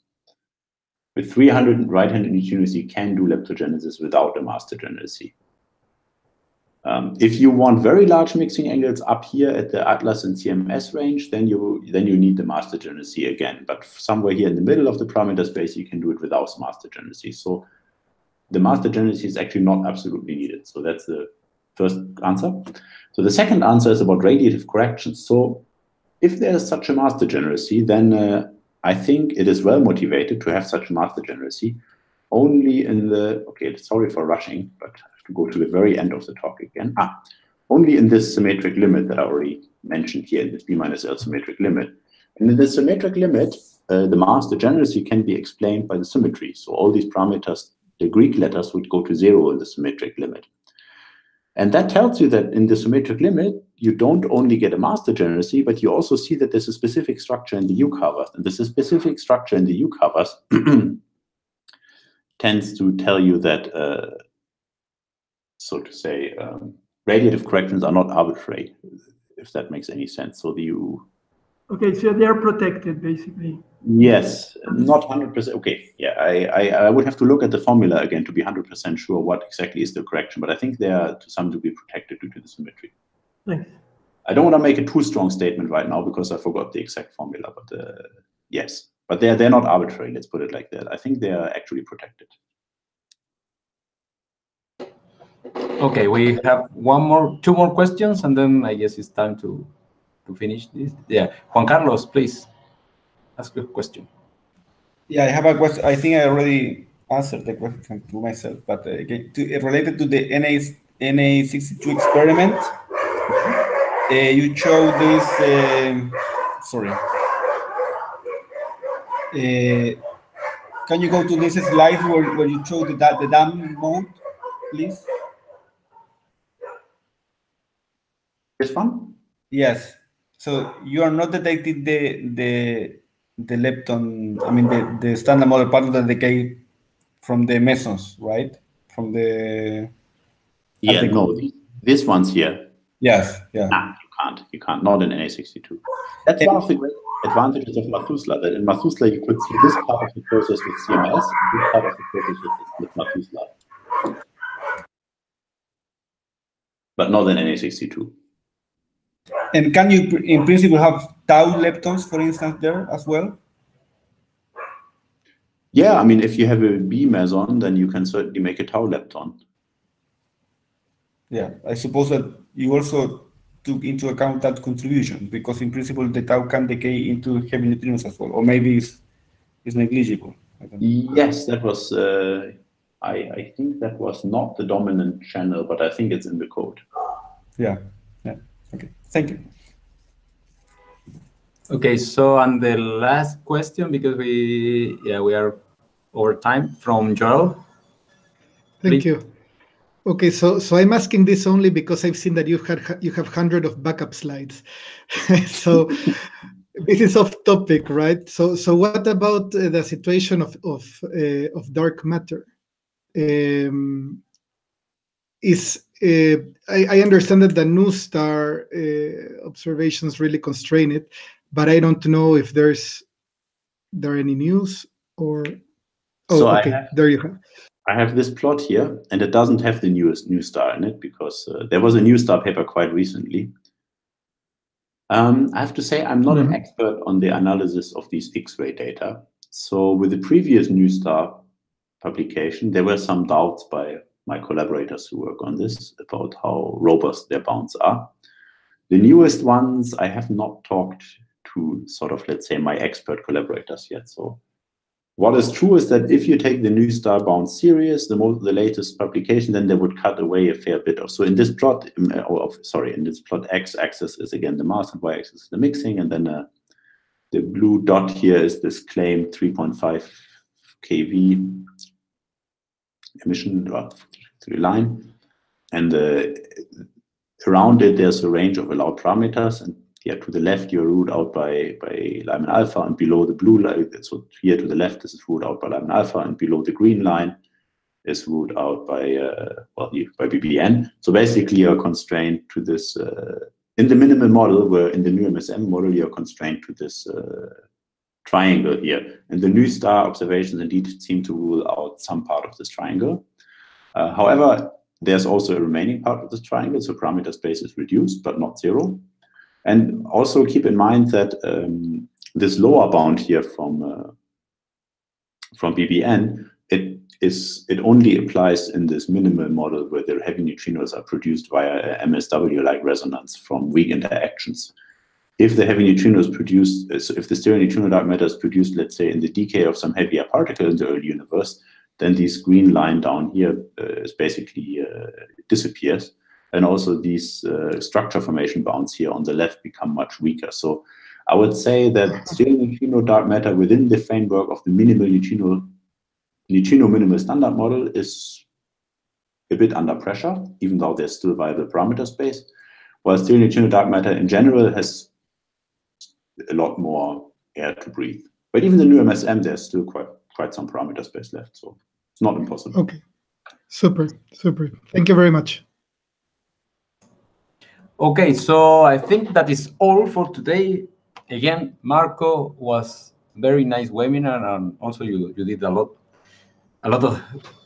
With 300 right-hand neutrinos, you can do leptogenesis without a mass degeneracy. If you want very large mixing angles up here at the Atlas and CMS range, then you need the mass degeneracy again. But somewhere here in the middle of the parameter space, you can do it without mass degeneracy. So the mass degeneracy is actually not absolutely needed. So that's the first answer. So the second answer is about radiative corrections. So if there is such a mass degeneracy, then I think it is well motivated to have such a mass degeneracy only in the, okay, sorry for rushing, but to go to the very end of the talk again. Only in this symmetric limit that I already mentioned here, in this B minus L symmetric limit. And in the symmetric limit, the mass degeneracy can be explained by the symmetry. So all these parameters, the Greek letters, would go to 0 in the symmetric limit. And that tells you that in the symmetric limit, you don't only get a mass degeneracy, but you also see that there's a specific structure in the U-covers. And this specific structure in the U-covers tends to tell you that so to say, radiative corrections are not arbitrary, if that makes any sense. So okay, so they are protected, basically. Yes, not 100%. Okay, yeah, I would have to look at the formula again to be 100% sure what exactly is the correction, but I think they are to some degree protected due to the symmetry. Thanks. I don't want to make a too strong statement right now because I forgot the exact formula, but yes, but they're not arbitrary. Let's put it like that. I think they are actually protected. Okay, we have two more questions, and then I guess it's time to finish this. Yeah, Juan Carlos, please ask your question. Yeah, I have a question. I think I already answered the question to myself, but again, related to the NA62 experiment, you showed this. Sorry. Can you go to this slide where you show the dam mode, please? This one? Yes. So you are not detecting the lepton. I mean the standard model particle decay from the mesons, right? From the no, this one's here. Yes. Yeah. Nah, you can't. Not in NA62. That's one of the great advantages of MATHUSLA. That in MATHUSLA you could see this part of the process with CMS and this part of the process with MATHUSLA, but not in NA62. And can you, in principle, have tau leptons, for instance, there as well? Yeah, I mean, if you have a B meson, then you can certainly make a tau lepton. Yeah, I suppose that you also took into account that contribution, because in principle, the tau can decay into heavy neutrinos as well, or maybe it's negligible. Yes, that was, I think that was not the dominant channel, but I think it's in the code. Yeah. Okay, thank you. Okay, so on the last question, because we are over time, from Joel. Thank you. Okay, so I'm asking this only because I've seen that you have hundreds of backup slides. So this is off topic, right? So what about the situation of dark matter? I understand that the new star observations really constrain it, but I don't know if there are any news or. Oh, so okay, there you have. I have this plot here, and it doesn't have the newest new star in it because there was a new star paper quite recently. I have to say I'm not an expert on the analysis of these X-ray data. So with the previous new star publication, there were some doubts by my collaborators who work on this about how robust their bounds are. The newest ones, I have not talked to sort of, let's say, my expert collaborators yet. So what is true is that if you take the new star bound series, the latest publication, then they would cut away a fair bit of. So in this plot, in this plot, x-axis is again the mass and y-axis is the mixing, and then the blue dot here is this claimed 3.5 kV emission through line, and around it there's a range of allowed parameters, and here to the left you're ruled out by Lyman alpha, and below the blue line, so here to the left this is ruled out by Lyman alpha, and below the green line is ruled out by by BBN. So basically you're constrained to this in the minimal model, where in the new MSM model you're constrained to this triangle here, and the new star observations indeed seem to rule out some part of this triangle. However, there's also a remaining part of this triangle, so parameter space is reduced, but not zero. And also keep in mind that this lower bound here from BBN, it only applies in this minimal model where the heavy neutrinos are produced via MSW-like resonance from weak interactions. If the heavy neutrino is produced, so if the stereo neutrino dark matter is produced, let's say, in the decay of some heavier particle in the early universe, then this green line down here is basically disappears. And also these structure formation bounds here on the left become much weaker. So I would say that stereo neutrino dark matter within the framework of the minimal neutrino minimal standard model is a bit under pressure, even though there's still viable parameter space, while stereo neutrino dark matter in general has a lot more air to breathe. But even the new MSM, there's still quite some parameter space left, so it's not impossible. Okay, super. Thank you very much. Okay, so I think that is all for today. Again, Marco, was very nice webinar, and also you did a lot of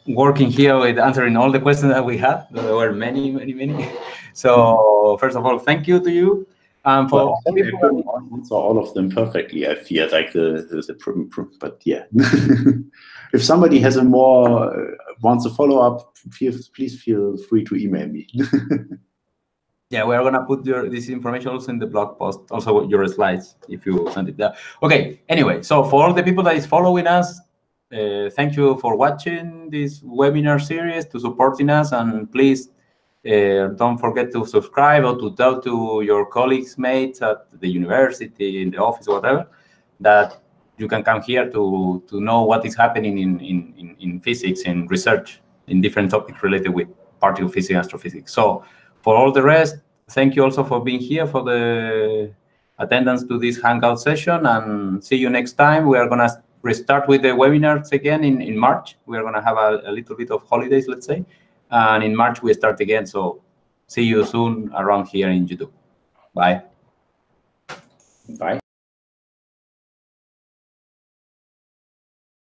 working here with answering all the questions that we had. There were many. So first of all, thank you to you. For I couldn't answer all of them perfectly. I fear, like but yeah. If somebody has wants a follow up, please feel free to email me. Yeah, we are gonna put this information also in the blog post, also your slides if you send it there. Okay. Anyway, so for all the people that is following us, thank you for watching this webinar series, to supporting us, and please don't forget to subscribe or to tell to your colleagues, mates at the university, in the office, whatever, that you can come here to know what is happening in physics, in research, in different topics related with particle physics and astrophysics. So for all the rest, thank you also for being here, for the attendance to this Hangout session, and see you next time. We are going to restart with the webinars again in March. We are going to have a little bit of holidays, let's say. And in March, we start again. So see you soon around here in YouTube. Bye. Bye.